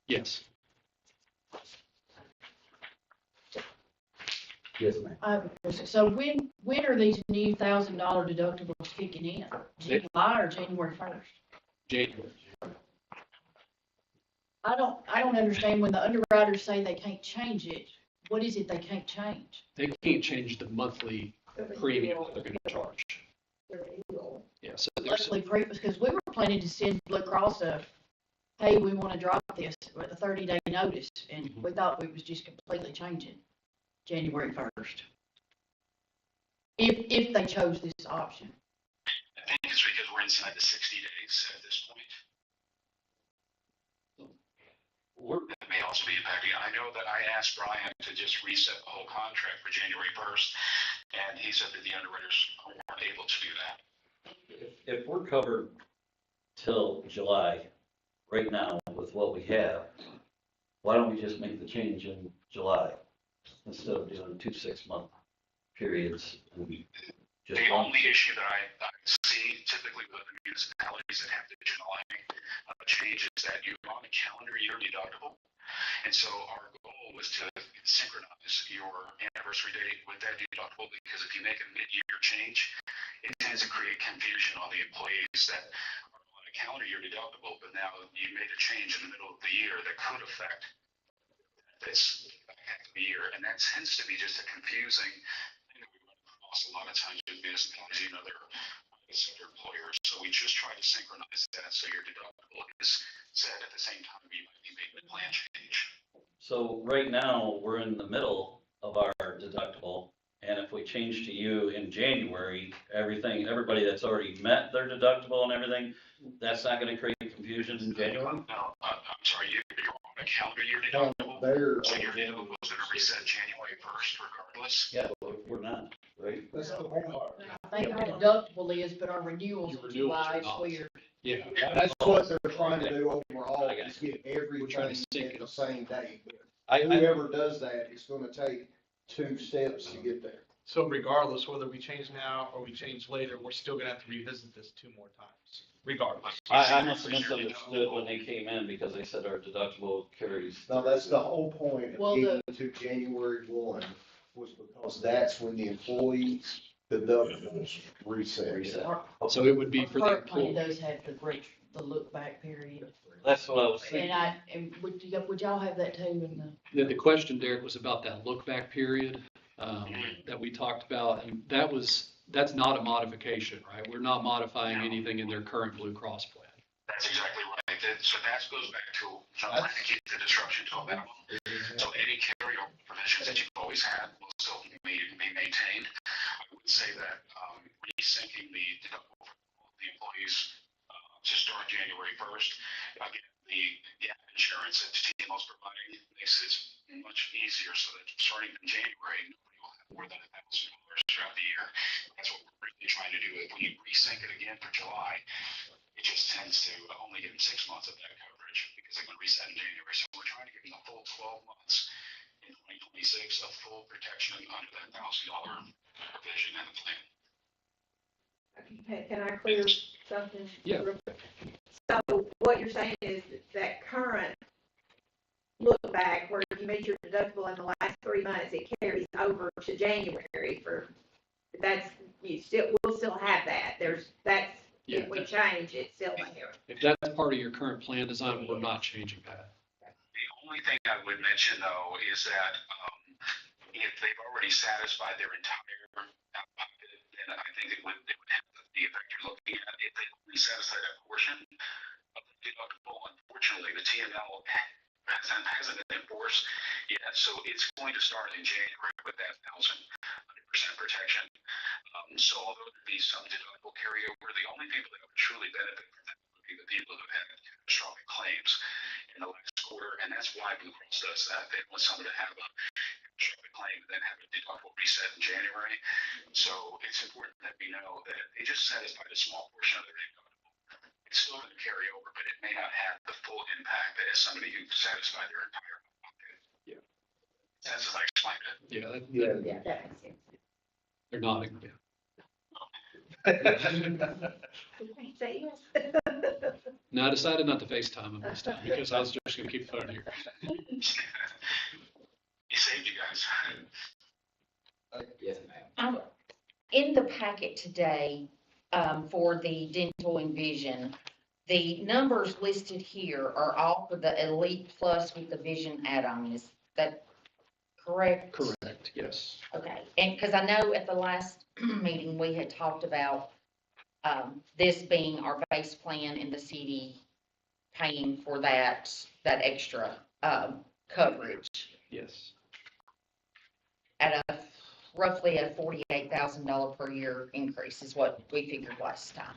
[SPEAKER 5] yes.
[SPEAKER 2] Yes, ma'am.
[SPEAKER 4] I have a question. So when are these new $1,000 deductibles kicking in? July or January 1st?
[SPEAKER 5] January.
[SPEAKER 4] I don't understand when the underwriters say they can't change it. What is it they can't change?
[SPEAKER 5] They can't change the monthly premium that they're going to charge. Yeah, so there's,
[SPEAKER 4] Monthly premium, because we were planning to send Blue Cross hey, we want to drop this with a 30-day notice, and we thought we was just completely changing January 1st. If they chose this option.
[SPEAKER 7] I think it's because we're inside the 60 days at this point. That may also be impacting. I know that I asked Brian to just reset the whole contract for January 1st, and he said that the underwriters weren't able to do that.
[SPEAKER 9] If we're covered till July, right now with what we have, why don't we just make the change in July instead of doing 2 6-month periods? And just
[SPEAKER 7] The only issue that I see typically with the municipalities that have the July change is that you're on a calendar year deductible. And so our goal was to synchronize your anniversary date with that deductible, because if you make a mid-year change, it tends to create confusion on the employees that are on a calendar year deductible, but now you made a change in the middle of the year that could affect this back half of the year. And that tends to be just a confusing thing that we run across a lot of times with municipalities, you know, they're sector employers. So we just try to synchronize that so your deductible is set at the same time you might be making the plan change.
[SPEAKER 9] So right now, we're in the middle of our deductible, and if we change to you in January, everybody that's already met their deductible and everything, that's not gonna create confusion in January?
[SPEAKER 7] No, I'm sorry, you're on a calendar year deductible, so your deductible is gonna reset January 1st regardless.
[SPEAKER 9] Yeah, but we're not, right?
[SPEAKER 12] That's the whole part.
[SPEAKER 4] I think our deductible is, but our renewals
[SPEAKER 5] Your
[SPEAKER 4] in
[SPEAKER 5] renewals
[SPEAKER 4] July
[SPEAKER 5] are
[SPEAKER 4] is
[SPEAKER 5] not.
[SPEAKER 4] weird.
[SPEAKER 5] Yeah.
[SPEAKER 12] That's what they're trying to do overall,
[SPEAKER 5] I got
[SPEAKER 12] is get everything
[SPEAKER 5] trying to sync
[SPEAKER 12] at
[SPEAKER 5] it.
[SPEAKER 12] the same date.
[SPEAKER 3] I,
[SPEAKER 12] Whoever does that, it's gonna take 2 steps to get there.
[SPEAKER 3] so regardless, whether we change now or we change later, we're still gonna have to revisit this 2 more times, regardless.
[SPEAKER 9] I must have misunderstood when they came in because they said our deductible carries.
[SPEAKER 12] No, that's the whole point
[SPEAKER 4] Well,
[SPEAKER 12] of getting to January 1, was because that's when the employees' deductibles reset.
[SPEAKER 5] So it would be for the
[SPEAKER 4] Our current plan
[SPEAKER 5] employee.
[SPEAKER 4] does have the look back period.
[SPEAKER 9] That's what I was thinking.
[SPEAKER 4] And would y'all have that too in the?
[SPEAKER 5] The question, Derek, was about that look back period, that we talked about. And that's not a modification, right? We're not modifying anything in their current Blue Cross plan.
[SPEAKER 7] That's exactly right. So that goes back to trying to keep the disruption to a minimum. So any carryover provisions that you've always had will still be maintained. I would say that resyncing the deductible for the employees to start January 1st, again, the gap insurance that TMO is providing makes it much easier so that starting in January, nobody will have more than $1,000 throughout the year. That's what we're really trying to do. If we resync it again for July, it just tends to only give them 6 months of that coverage because they're going to reset in January. So we're trying to give them a full 12 months in 2026 of full protection under that $1,000 provision in the plan.
[SPEAKER 13] Can I clear something?
[SPEAKER 5] Yeah.
[SPEAKER 13] So what you're saying is that current look back where you made your deductible in the last 3 months, it carries over to January we'll still have that. If we change, it's still there.
[SPEAKER 5] If that's part of your current plan design, we're not changing that.
[SPEAKER 7] The only thing I would mention though is that if they've already satisfied their entire out-of-pocket, then I think it would have the effect you're looking at. If they only satisfy that portion of the deductible, unfortunately, the TML hasn't been enforced yet. So it's going to start in January with that 1,000% protection. So although there'd be some deductible carryover, the only people that would truly benefit from that would be the people who had catastrophic claims in the last quarter. And that's why Blue Cross does that. They want someone to have a catastrophic claim and then have a deductible reset in January. So it's important that we know that they just satisfied a small portion of their deductible. It's still going to carry over, but it may not have the full impact as somebody who satisfied their entire pocket.
[SPEAKER 5] Yeah.
[SPEAKER 7] That's as I explained it.
[SPEAKER 5] Yeah.
[SPEAKER 13] Yeah, that makes sense.
[SPEAKER 5] They're nodding. Yeah.
[SPEAKER 13] Say yes.
[SPEAKER 5] No, I decided not to FaceTime him this time because I was just going to keep the phone here.
[SPEAKER 7] He saved you guys.
[SPEAKER 2] Yes, ma'am.
[SPEAKER 14] In the packet today, for the dental and vision, the numbers listed here are all for the Elite Plus with the vision add-on. Is that correct?
[SPEAKER 5] Correct, yes.
[SPEAKER 14] Okay, and because I know at the last meeting, we had talked about this being our base plan and the city paying for that extra coverage
[SPEAKER 5] Yes.
[SPEAKER 14] at roughly a $48,000 per year increase is what we figured last time.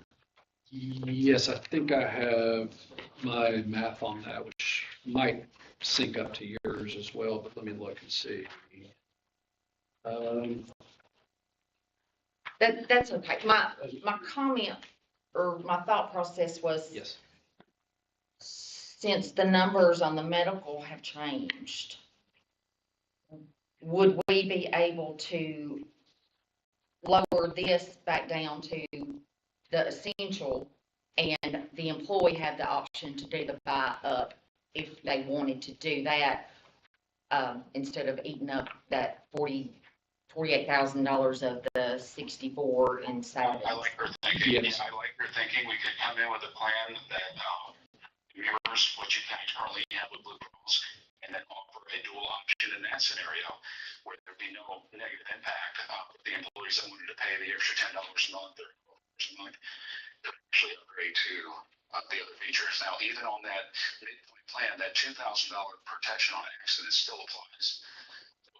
[SPEAKER 5] Yes, I think I have my math on that, which might sync up to yours as well, but let me look and see.
[SPEAKER 14] That's okay. My comment or my thought process was,
[SPEAKER 3] Yes.
[SPEAKER 14] since the numbers on the medical have changed, would we be able to lower this back down to the essential and the employee have the option to do the buy up if they wanted to do that, instead of eating up that $48,000 of the 64 and savings?
[SPEAKER 7] I like her thinking.
[SPEAKER 5] Yes.
[SPEAKER 7] I like her thinking. We could come in with a plan that mirrors what you kind of currently have with Blue Cross, and then offer a dual option in that scenario where there'd be no negative impact. The employees that wanted to pay the extra $10 a month or $12 a month could actually upgrade to the other features. Now, even on that midpoint plan, that $2,000 protection on accident still applies.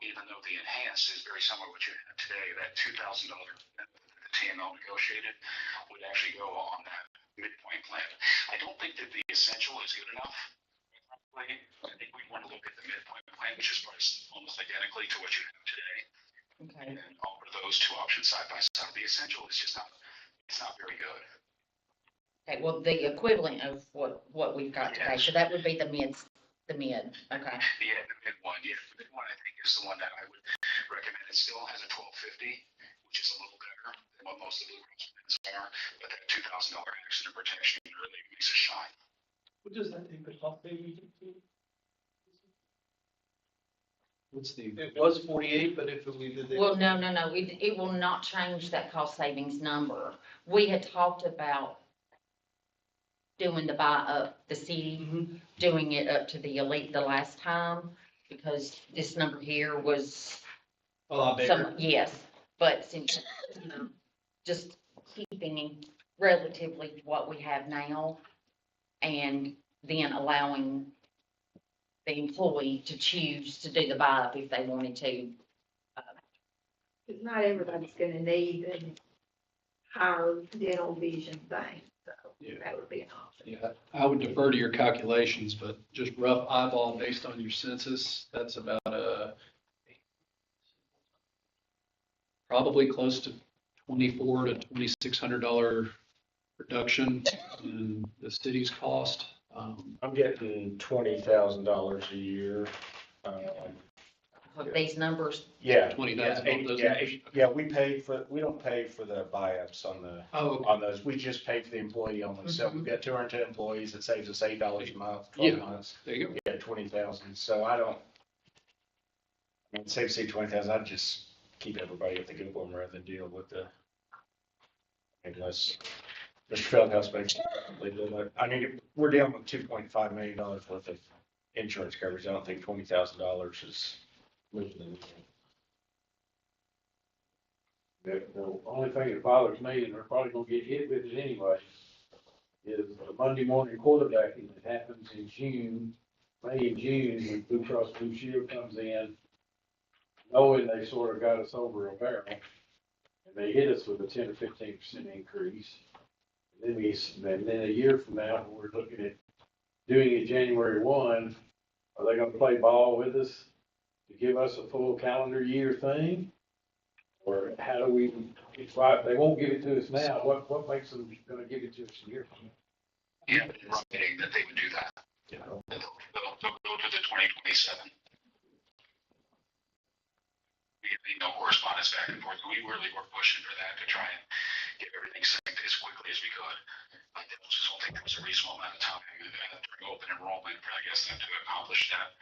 [SPEAKER 7] Even though the enhanced is very similar to what you have today, that $2,000 benefit that the TML negotiated would actually go on that midpoint plan. I don't think that the essential is good enough. Frankly, I think we want to look at the midpoint plan, which is priced almost identically to what you have today,
[SPEAKER 14] Okay.
[SPEAKER 7] and offer those two options side by side. The essential is just not, it's not very good.
[SPEAKER 14] Okay, well, the equivalent of what we've got today, so that would be the mid, okay.
[SPEAKER 7] Yeah, the mid one, the mid one I think is the one that I would recommend. It still has a 1250, which is a little better than what most of the Blue Cross plans are, but that $2,000 accident protection really makes it shine.
[SPEAKER 3] What does that think the cost savings to?
[SPEAKER 5] What's the?
[SPEAKER 3] It was 48, but if we did the.
[SPEAKER 14] Well, no, it will not change that cost savings number. We had talked about doing the buy up, the city, doing it up to the elite the last time, because this number here was
[SPEAKER 3] A lot bigger.
[SPEAKER 14] yes, but since, just keeping relatively what we have now, and then allowing the employee to choose to do the buy up if they wanted to.
[SPEAKER 13] Cause not everybody's gonna need a higher dental vision thing, so that would be an option.
[SPEAKER 5] Yeah, I would defer to your calculations, but just rough eyeball based on your census, that's about probably close to $2,400 to $2,600 reduction in the city's cost.
[SPEAKER 6] I'm getting $20,000 a year.
[SPEAKER 14] With these numbers,
[SPEAKER 6] Yeah.
[SPEAKER 5] 20,000 on those
[SPEAKER 6] Yeah,
[SPEAKER 5] numbers?
[SPEAKER 6] yeah, we don't pay for the buy-ups on
[SPEAKER 5] Oh,
[SPEAKER 6] on those. We just pay for the employee only. So we've got 210 employees. It saves us $8 a month, 12
[SPEAKER 5] Yeah.
[SPEAKER 6] months.
[SPEAKER 5] there you go.
[SPEAKER 6] Yeah, 20,000. So I mean, save 20,000. I'd just keep everybody at the good one rather than deal with unless Mr. Feldhouse makes. I mean, we're dealing with $2.5 million worth of insurance coverage. I don't think $20,000 is moving the needle.
[SPEAKER 10] The only thing that bothers me, and we're probably gonna get hit with it anyway, is the Monday morning quarterbacking that happens in June, May and June, when Blue Cross Blue Shield comes in, knowing they sort of got us over a barrel, and they hit us with a 10 or 15% increase. And then a year from now, we're looking at doing it January 1, are they gonna play ball with us to give us a full calendar year thing? Or how do we, if they won't give it to us now, what makes them gonna give it to us a year from now?
[SPEAKER 7] Yeah, but in writing that they would do that.
[SPEAKER 5] Yeah.
[SPEAKER 7] They'll go to the 2027. We get email correspondence back and forth. We really were pushing for that to try and get everything synced as quickly as we could. I just don't think there was a reasonable amount of time during open enrollment for, I guess, them to accomplish that.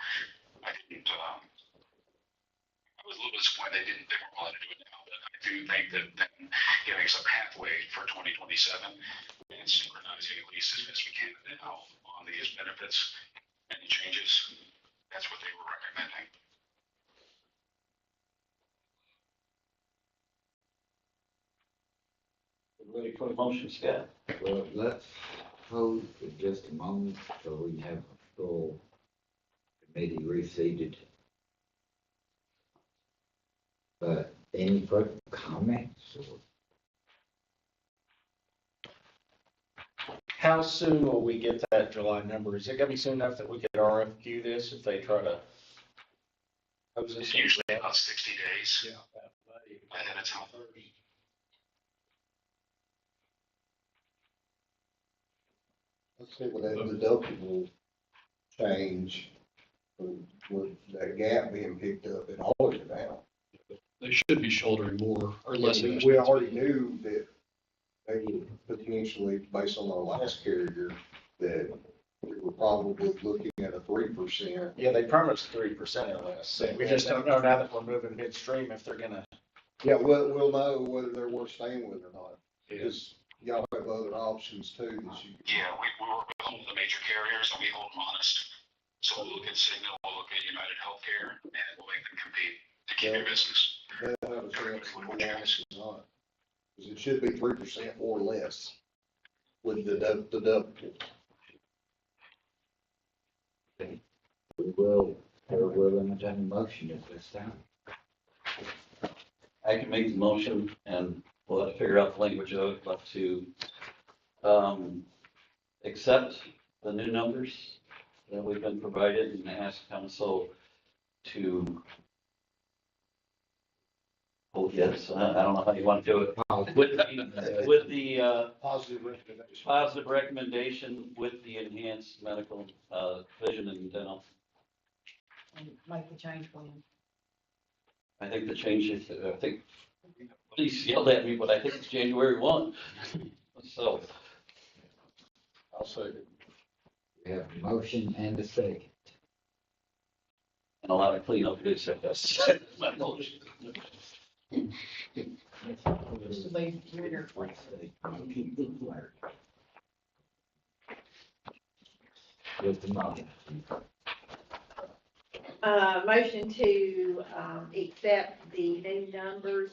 [SPEAKER 7] I didn't, I was a little disappointed they weren't willing to do it now, but I do think that them giving us a pathway for 2027 and synchronizing at least as best we can now on these benefits, any changes, that's what they were recommending.
[SPEAKER 9] Ready for the motion, Scott?
[SPEAKER 2] Well, let's hold for just a moment so we can have a full committee reseated. But any further comments?
[SPEAKER 6] How soon will we get that July number? Is it gonna be soon enough that we could RFQ this if they try to?
[SPEAKER 7] It's usually about 60 days.
[SPEAKER 10] Yeah.
[SPEAKER 7] Ahead of time.
[SPEAKER 12] See, with that deductible change, with that gap being picked up, it always went down.
[SPEAKER 5] They should be shouldering more or less.
[SPEAKER 12] We already knew that they would potentially, based on our last carrier, that we were probably looking at a 3%.
[SPEAKER 6] Yeah, they promised 3% or less, so we just don't know now that we're moving midstream if they're gonna.
[SPEAKER 12] Yeah, we'll know whether they're worth staying with or not, because y'all have other options too that you.
[SPEAKER 7] Yeah, we work with all the major carriers and we hold them honest. So we'll look at Cigna, we'll look at United Healthcare, and we'll make them compete to keep your business.
[SPEAKER 12] They'll have a chance to be honest or not, because it should be 3% or less with the deductible.
[SPEAKER 2] We'll entertain a motion at this time.
[SPEAKER 9] I can make the motion and we'll have to figure out the language of it, but to, accept the new numbers that we've been provided and ask council to, oh, yes, I don't know how you want to do it. With the positive recommendation with the enhanced medical, vision and dental.
[SPEAKER 4] And make the change when.
[SPEAKER 9] I think the change is, I think, please yelled at me, but I think it's January 1. So.
[SPEAKER 12] I'll say it.
[SPEAKER 2] We have a motion and a second.
[SPEAKER 9] And a lot of cleanup to do, so that's my motion.
[SPEAKER 4] Just to be clear.
[SPEAKER 2] With the motion.
[SPEAKER 13] Motion to, accept the new numbers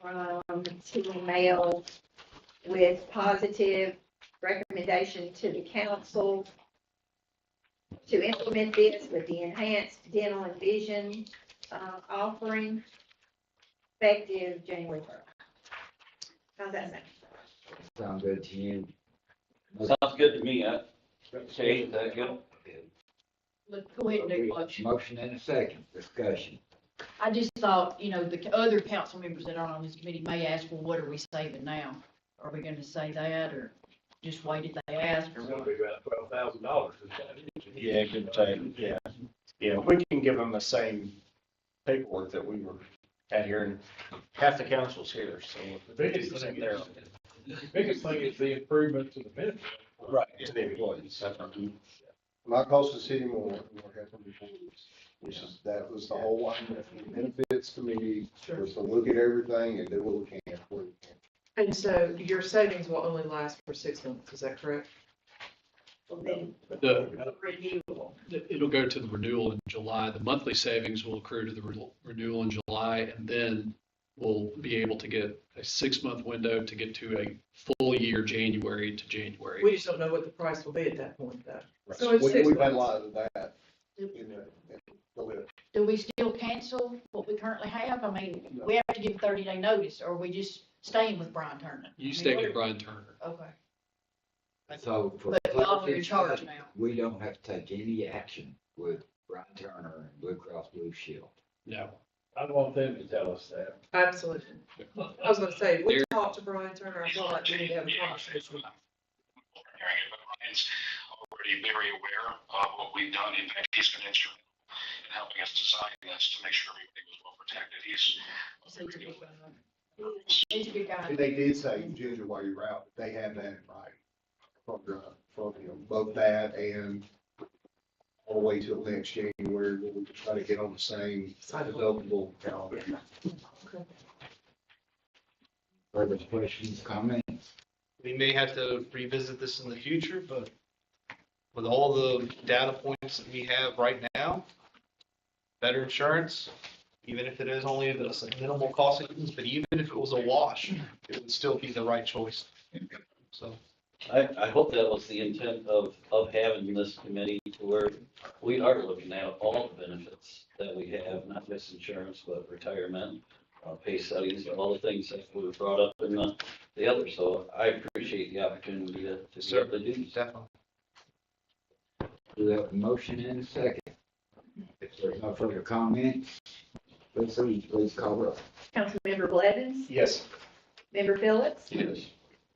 [SPEAKER 13] from TML with positive recommendation to the council to implement this with the enhanced dental and vision, offering effective January 1st. How's that sound?
[SPEAKER 2] Sound good to you?
[SPEAKER 9] Sounds good to me, okay, is that good?
[SPEAKER 4] Let's go ahead and do the motion.
[SPEAKER 2] Motion and a second, discussion.
[SPEAKER 4] I just thought, the other council members that aren't on this committee may ask, well, what are we saving now? Are we gonna say that, or just wait if they ask, or what?
[SPEAKER 10] About $12,000.
[SPEAKER 6] Yeah, good take, yeah. Yeah, we can give them the same paperwork that we were at here, and half the council's here, so.
[SPEAKER 10] The biggest thing is the improvement to the benefit.
[SPEAKER 6] Right, to the employees.
[SPEAKER 12] Not cost the city more, more help them employees, that was the whole line, the benefits committee, was to look at everything and do what we can for you.
[SPEAKER 11] And so your savings will only last for 6 months, is that correct?
[SPEAKER 13] Well, then,
[SPEAKER 5] The,
[SPEAKER 13] renewal.
[SPEAKER 5] it'll go to the renewal in July. The monthly savings will accrue to the renewal in July, and then we'll be able to get a 6-month window to get to a full year, January to January.
[SPEAKER 11] We just don't know what the price will be at that point, though.
[SPEAKER 12] Right.
[SPEAKER 11] So it's 6
[SPEAKER 12] We've had a
[SPEAKER 11] months.
[SPEAKER 12] lot of that go ahead.
[SPEAKER 4] Do we still cancel what we currently have? I mean, we have to give a 30-day notice, or are we just staying with Brian Turner?
[SPEAKER 5] You stay with Brian Turner.
[SPEAKER 4] Okay.
[SPEAKER 2] So for
[SPEAKER 4] But y'all are in charge
[SPEAKER 2] clarification,
[SPEAKER 4] now.
[SPEAKER 2] we don't have to take any action with Brian Turner and Blue Cross Blue Shield.
[SPEAKER 5] No.
[SPEAKER 10] I don't want them to tell us that.
[SPEAKER 11] Absolutely. I was gonna say, we talked to Brian Turner, I feel like we need to have a conversation.
[SPEAKER 7] Hearing it, but Ryan's already very aware of what we've done. In fact, he's been instrumental in helping us design this to make sure everything was well protected. He's
[SPEAKER 4] He's a good guy.
[SPEAKER 12] They did say, Ginger, while you're out, they have that in writing from both that and all the way till next January, we'll try to get on the same deductible calendar.
[SPEAKER 2] Further questions, comments?
[SPEAKER 3] We may have to revisit this in the future, but with all the data points that we have right now, better insurance, even if it is only this minimal cost savings, but even if it was a wash, it would still be the right choice. So.
[SPEAKER 9] I hope that was the intent of having this committee to where we are looking at all the benefits that we have, not just insurance, but retirement, pay studies, all the things that were brought up in the other. So I appreciate the opportunity to be able to do this.
[SPEAKER 3] Definitely.
[SPEAKER 2] Do we have a motion and a second? If there's no further comments, please call roll.
[SPEAKER 13] Councilmember Blevins?
[SPEAKER 6] Yes.
[SPEAKER 13] Member Phillips?
[SPEAKER 9] Yes.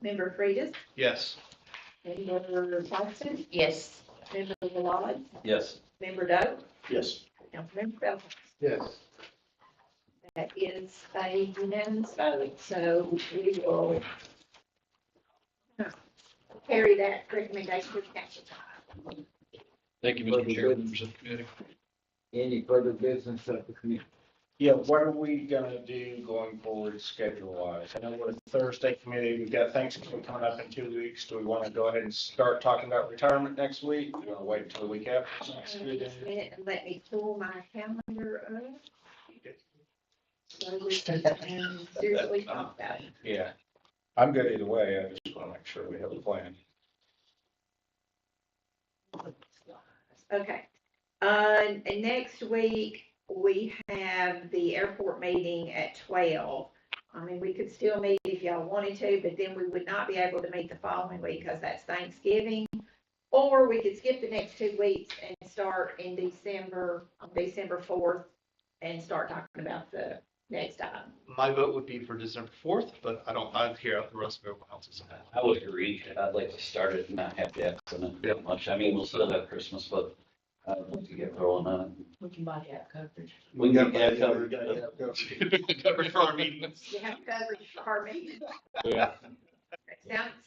[SPEAKER 13] Member Freitas?
[SPEAKER 3] Yes.
[SPEAKER 13] Member Tyson,
[SPEAKER 14] Yes.
[SPEAKER 13] member Millards,
[SPEAKER 9] Yes.
[SPEAKER 13] member Doe,
[SPEAKER 6] Yes.
[SPEAKER 13] Councilmember Bell.
[SPEAKER 10] Yes.
[SPEAKER 13] That is a unanimous vote, so we will carry that recommendation to the council.
[SPEAKER 5] Thank you, Mr. Chair, members of the committee.
[SPEAKER 2] Any further business of the committee?
[SPEAKER 6] Yeah, what are we gonna do going forward schedule wise? I know we're a Thursday committee, we've got Thanksgiving coming up in 2 weeks. Do we wanna go ahead and start talking about retirement next week? Do we wanna wait until the week after?
[SPEAKER 13] Just a minute and let me pull my calendar up. So we can seriously talk about it.
[SPEAKER 6] Yeah, I'm good either way. I just wanna make sure we have a plan.
[SPEAKER 13] Okay, and next week, we have the airport meeting at 12. I mean, we could still meet if y'all wanted to, but then we would not be able to meet the following week because that's Thanksgiving. Or we could skip the next 2 weeks and start in December, on December 4th, and start talking about the next item.
[SPEAKER 3] My vote would be for December 4th, but I'd hear out the rest of everyone else's.
[SPEAKER 9] I would agree. I'd like to start it and not have to accident that much. I mean, we'll still have Christmas, but I'd like to get rolling on it.
[SPEAKER 4] We can buy that coverage.
[SPEAKER 9] We can get covered.
[SPEAKER 3] Covered for our meetings.
[SPEAKER 13] You have coverage for our meeting.
[SPEAKER 9] Yeah.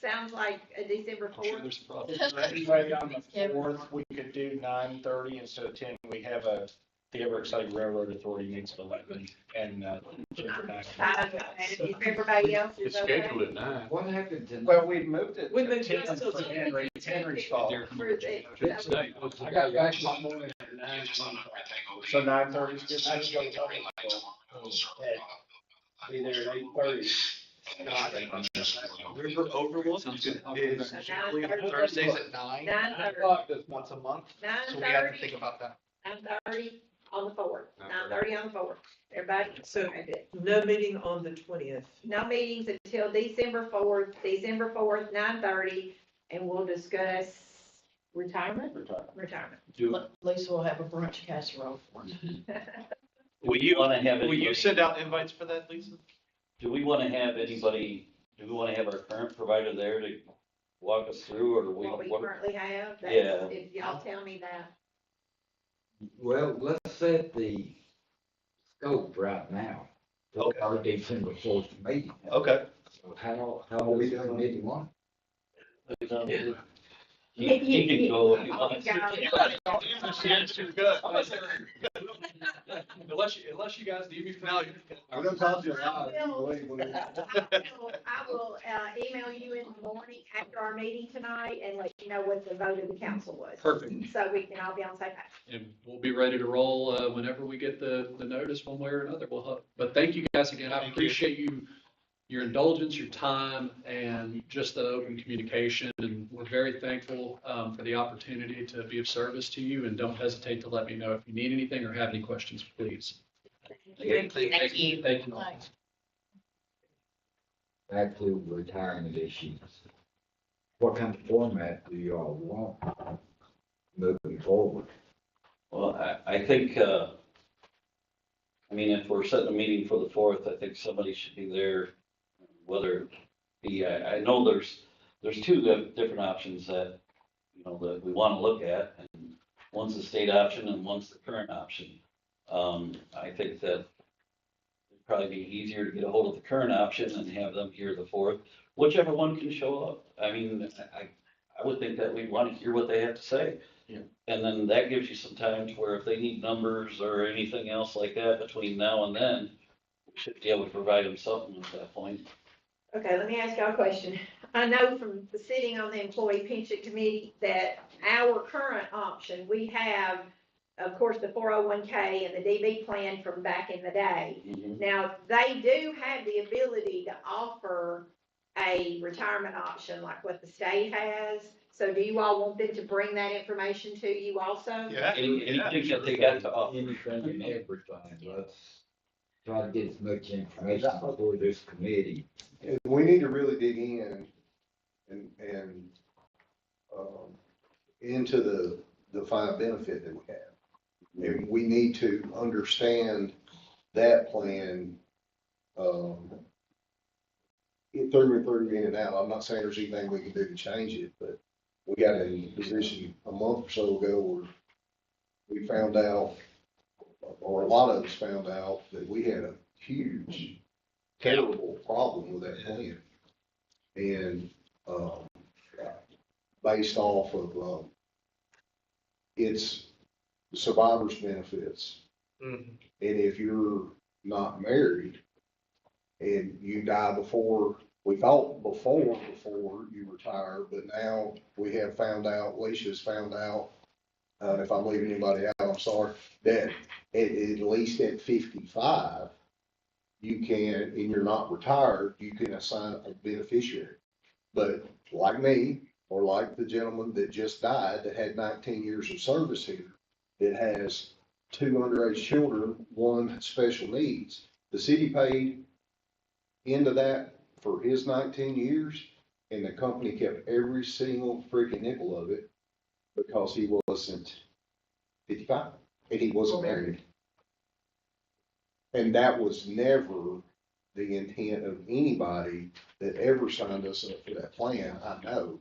[SPEAKER 13] Sounds like a December
[SPEAKER 5] I'm sure
[SPEAKER 13] 4th.
[SPEAKER 5] there's a problem.
[SPEAKER 6] Anyway, on the 4th, we could do 9:30 instead of 10. We have the Ever Exciting Railroad Authority meets at 11 and,
[SPEAKER 13] Is everybody else is
[SPEAKER 10] It's
[SPEAKER 13] okay?
[SPEAKER 10] scheduled at 9.
[SPEAKER 2] What happened to?
[SPEAKER 6] well, we moved it
[SPEAKER 11] We
[SPEAKER 6] to
[SPEAKER 11] moved
[SPEAKER 6] 10
[SPEAKER 11] it till
[SPEAKER 6] for
[SPEAKER 11] 10.
[SPEAKER 6] Henry's fault.
[SPEAKER 13] For the-
[SPEAKER 10] I got back this morning at 9.
[SPEAKER 7] Just on everything will be.
[SPEAKER 6] So 9:30 is good.
[SPEAKER 7] So you go very late tomorrow, we'll circle up.
[SPEAKER 10] Be there at 8:30.
[SPEAKER 3] River Overlook
[SPEAKER 5] Sounds good.
[SPEAKER 3] is generally on Thursdays at 9,
[SPEAKER 13] 9:30,
[SPEAKER 3] once a month. So we have to think about that.
[SPEAKER 13] 9:30 on the 4th, 9:30 on the 4th. Everybody?
[SPEAKER 11] So-
[SPEAKER 13] Okay, good.
[SPEAKER 11] No meeting on the 20th.
[SPEAKER 13] No meetings until December 4th, 9:30, and we'll discuss retirement? Retirement.
[SPEAKER 4] Lisa will have a brunch casserole for us.
[SPEAKER 3] Will you,
[SPEAKER 9] Wanna have
[SPEAKER 3] will you
[SPEAKER 9] anybody-
[SPEAKER 3] send out invites for that, Lisa?
[SPEAKER 9] Do we want to have anybody, do we want to have our current provider there to walk us through, or
[SPEAKER 13] What we currently have,
[SPEAKER 9] Yeah.
[SPEAKER 13] that's, if y'all tell me that.
[SPEAKER 2] Well, let's set the scope right now.
[SPEAKER 3] Okay.
[SPEAKER 2] Our December 4th meeting.
[SPEAKER 3] Okay.
[SPEAKER 2] So how are we doing committee one?
[SPEAKER 9] He can go if he
[SPEAKER 13] Oh,
[SPEAKER 9] wants.
[SPEAKER 13] God.
[SPEAKER 5] Unless you guys need me for now.
[SPEAKER 12] We don't talk to you a lot.
[SPEAKER 13] I will email you in the morning after our meeting tonight and let you know what the vote of the council was.
[SPEAKER 5] Perfect.
[SPEAKER 13] So we can all be on the same page.
[SPEAKER 5] And we'll be ready to roll whenever we get the notice one way or another. But thank you guys again. I appreciate your indulgence, your time, and just the open communication. And we're very thankful for the opportunity to be of service to you. And don't hesitate to let me know if you need anything or have any questions, please.
[SPEAKER 14] Thank you.
[SPEAKER 5] Thank you.
[SPEAKER 4] Thanks.
[SPEAKER 2] Back to retirement issues. What kind of format do you all want moving forward?
[SPEAKER 9] Well, I think, I mean, if we're setting a meeting for the 4th, I think somebody should be there, whether it be, I know there's 2 different options that, that we want to look at, and one's the state option and one's the current option. I think that it'd probably be easier to get a hold of the current option and have them hear the 4th, whichever one can show up. I mean, I would think that we'd want to hear what they have to say.
[SPEAKER 3] Yeah.
[SPEAKER 9] And then that gives you some time to where if they need numbers or anything else like that between now and then, we should be able to provide them something at that point.
[SPEAKER 13] Okay, let me ask y'all a question. I know from the sitting on the employee pension committee that our current option, we have, of course, the 401k and the DB plan from back in the day.
[SPEAKER 9] Mhm.
[SPEAKER 13] Now, they do have the ability to offer a retirement option like what the state has. So do you all want them to bring that information to you also?
[SPEAKER 3] Yeah.
[SPEAKER 9] Anything that they got to offer.
[SPEAKER 2] Anything and everything, let's try to get as much information before this committee.
[SPEAKER 12] And we need to really dig in and, into the defined benefit that we have. And we need to understand that plan, through and in and out. I'm not saying there's anything we can do to change it, but we got in a position a month or so ago where we found out, or a lot of us found out, that we had a huge, terrible problem with that plan. And, based off of, its survivor's benefits.
[SPEAKER 3] Mhm.
[SPEAKER 12] And if you're not married and you die before, we thought before you retire, but now we have found out, Alicia's found out, if I'm leaving anybody out, I'm sorry, that at least at 55, you can, and you're not retired, you can assign a beneficiary. But like me, or like the gentleman that just died that had 19 years of service here, that has two underage children, one special needs, the city paid into that for his 19 years, and the company kept every single freaking nickel of it because he wasn't 55 and he wasn't married. And that was never the intent of anybody that ever signed us up for that plan, I know.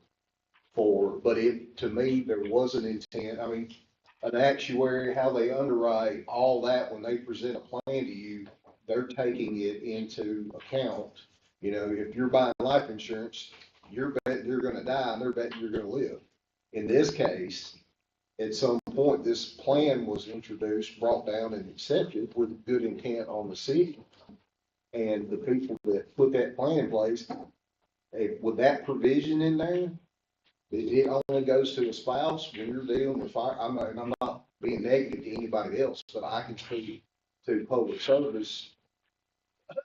[SPEAKER 12] But to me, there was an intent. I mean, an actuary, how they underwrite all that when they present a plan to you, they're taking it into account. You know, if you're buying life insurance, you're betting you're gonna die and they're betting you're gonna live. In this case, at some point, this plan was introduced, brought down and accepted with good intent on the city. And the people that put that plan in place, with that provision in there, it only goes to a spouse when you're dealing with fire. I'm not being negative to anybody else, but I can speak to public service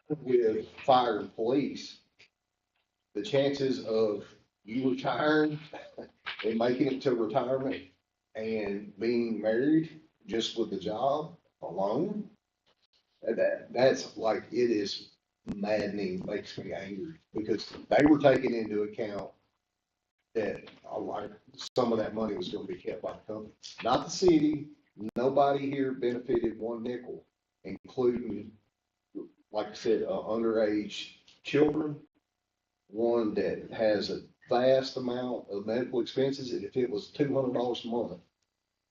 [SPEAKER 12] with fire and police. The chances of you retiring and making it to retirement and being married just with the job alone, that's like, it is maddening, makes me angry, because they were taking into account that some of that money was gonna be kept by the company, not the city. Nobody here benefited one nickel, including, like I said, underage children, one that has a vast amount of medical expenses, and if it was $200 a month,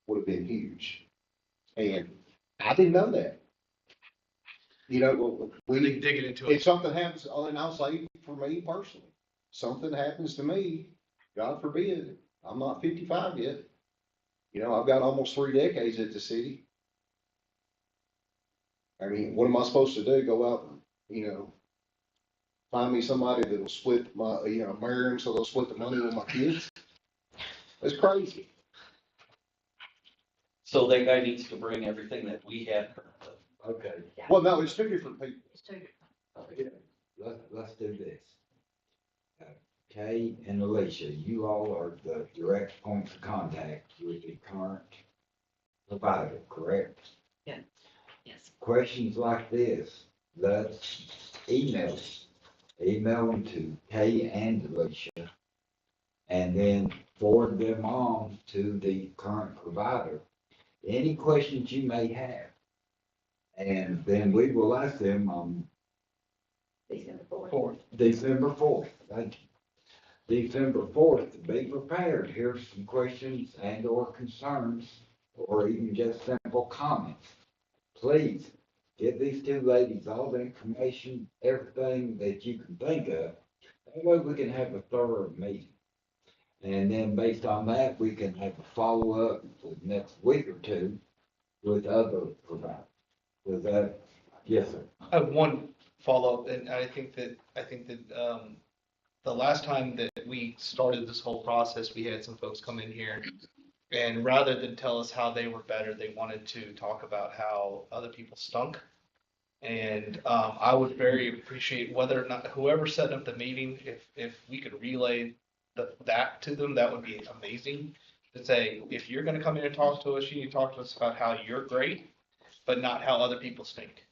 [SPEAKER 12] would have been huge. And I didn't know that. You know,
[SPEAKER 3] Digging into it.
[SPEAKER 12] if something happens, and I'll say for me personally, something happens to me, God forbid, I'm not 55 yet. You know, I've got almost 3 decades at the city. I mean, what am I supposed to do? Go out and, you know, find me somebody that'll split my, you know, marry them so they'll split the money with my kids? That's crazy.
[SPEAKER 9] So that guy needs to bring everything that we have currently.
[SPEAKER 2] Okay,
[SPEAKER 12] Well, no, it's two different people.
[SPEAKER 4] It's two different.
[SPEAKER 2] let's do this. Kay and Alicia, you all are the direct points of contact with the current provider, correct?
[SPEAKER 4] Yes.
[SPEAKER 2] Questions like this, let's email them to Kay and Alicia, and then forward them on to the current provider. Any questions you may have. And then we will ask them on December 4th. Thank you. December 4th, to be prepared. Here's some questions and or concerns, or even just simple comments. Please give these two ladies all the information, everything that you can think of. That way we can have a thorough meeting. And then based on that, we can have a follow-up for the next week or two with other providers. Was that, yes, sir?
[SPEAKER 3] I have one follow-up, and I think that, the last time that we started this whole process, we had some folks come in here, and rather than tell us how they were better, they wanted to talk about how other people stunk. And I would very appreciate whether or not, whoever set up the meeting, if we could relay that to them, that would be amazing. To say, if you're gonna come in and talk to us, you need to talk to us about how you're great, but not how other people stink.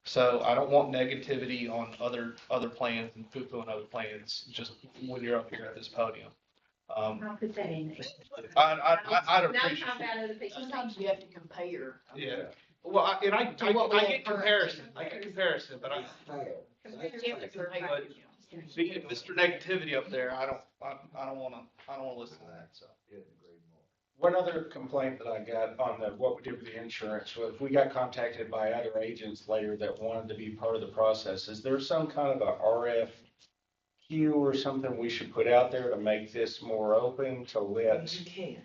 [SPEAKER 3] So I don't want negativity on other plans and poo-poo on other plans, just when you're up here at this podium.
[SPEAKER 13] I'll put that in there.
[SPEAKER 3] I'd
[SPEAKER 13] No,
[SPEAKER 3] appreciate.
[SPEAKER 13] talk about other people.
[SPEAKER 4] Sometimes you have to compare.
[SPEAKER 3] Yeah, well, I
[SPEAKER 4] To what we
[SPEAKER 3] get
[SPEAKER 4] have
[SPEAKER 3] comparison, but
[SPEAKER 4] You have to compare.
[SPEAKER 3] Mr. Negativity up there, I don't wanna listen to that, so.
[SPEAKER 6] One other complaint that I got on what we did with the insurance, was we got contacted by other agents later that wanted to be part of the process. Is there some kind of a RFQ or something we should put out there to make this more open to let?
[SPEAKER 11] You can.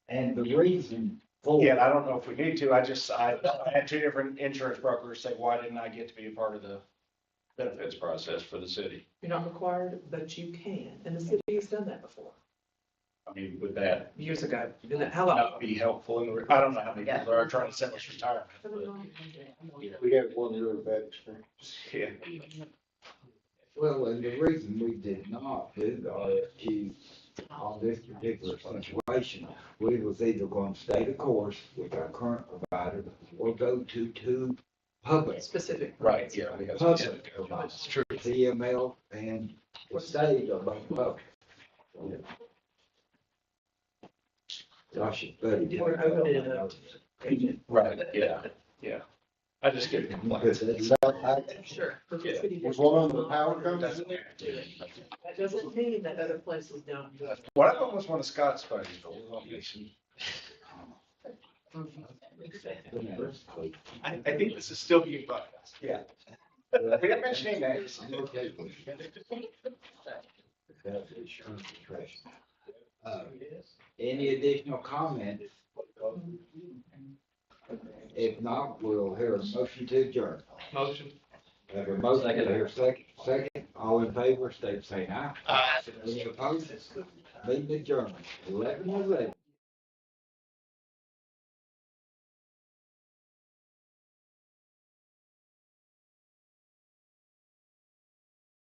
[SPEAKER 2] And the reason for.
[SPEAKER 6] Yeah, I don't know if we need to. I had two different insurance brokers say, why didn't I get to be a part of the benefits process for the city?
[SPEAKER 11] You're not required, but you can, and the city has done that before,
[SPEAKER 6] I mean, would that
[SPEAKER 11] years ago. How long?
[SPEAKER 6] be helpful? I don't know how many people are trying to sell us retirement.
[SPEAKER 12] We had 1 year of bad experience.
[SPEAKER 6] Yeah.
[SPEAKER 2] Well, and the reason we did not do the RFQ on this particular situation, we was either going to stay the course with our current provider or go to two public.
[SPEAKER 11] Specific.
[SPEAKER 6] Right, yeah. We have
[SPEAKER 2] Public
[SPEAKER 6] specific.
[SPEAKER 2] providers, CML and the state are both public. Gosh, it's better.
[SPEAKER 11] We're opening it up.
[SPEAKER 6] Right, yeah, yeah. I just get complaints.
[SPEAKER 11] Sure.
[SPEAKER 12] Was one of them the power companies?
[SPEAKER 11] That doesn't mean that other places don't do it.
[SPEAKER 6] One of them was one of Scott's buddies, but we won't mention.
[SPEAKER 3] I think this is still being broadcast.
[SPEAKER 6] Yeah. We didn't mention any names.
[SPEAKER 2] Any additional comments? If not, we'll hear a motion to adjourn.
[SPEAKER 3] Motion.
[SPEAKER 2] Have a motion, I hear second, all in favor, state saying aye.
[SPEAKER 3] Aye.
[SPEAKER 2] Any opposed? Meeting adjourned, 11:11.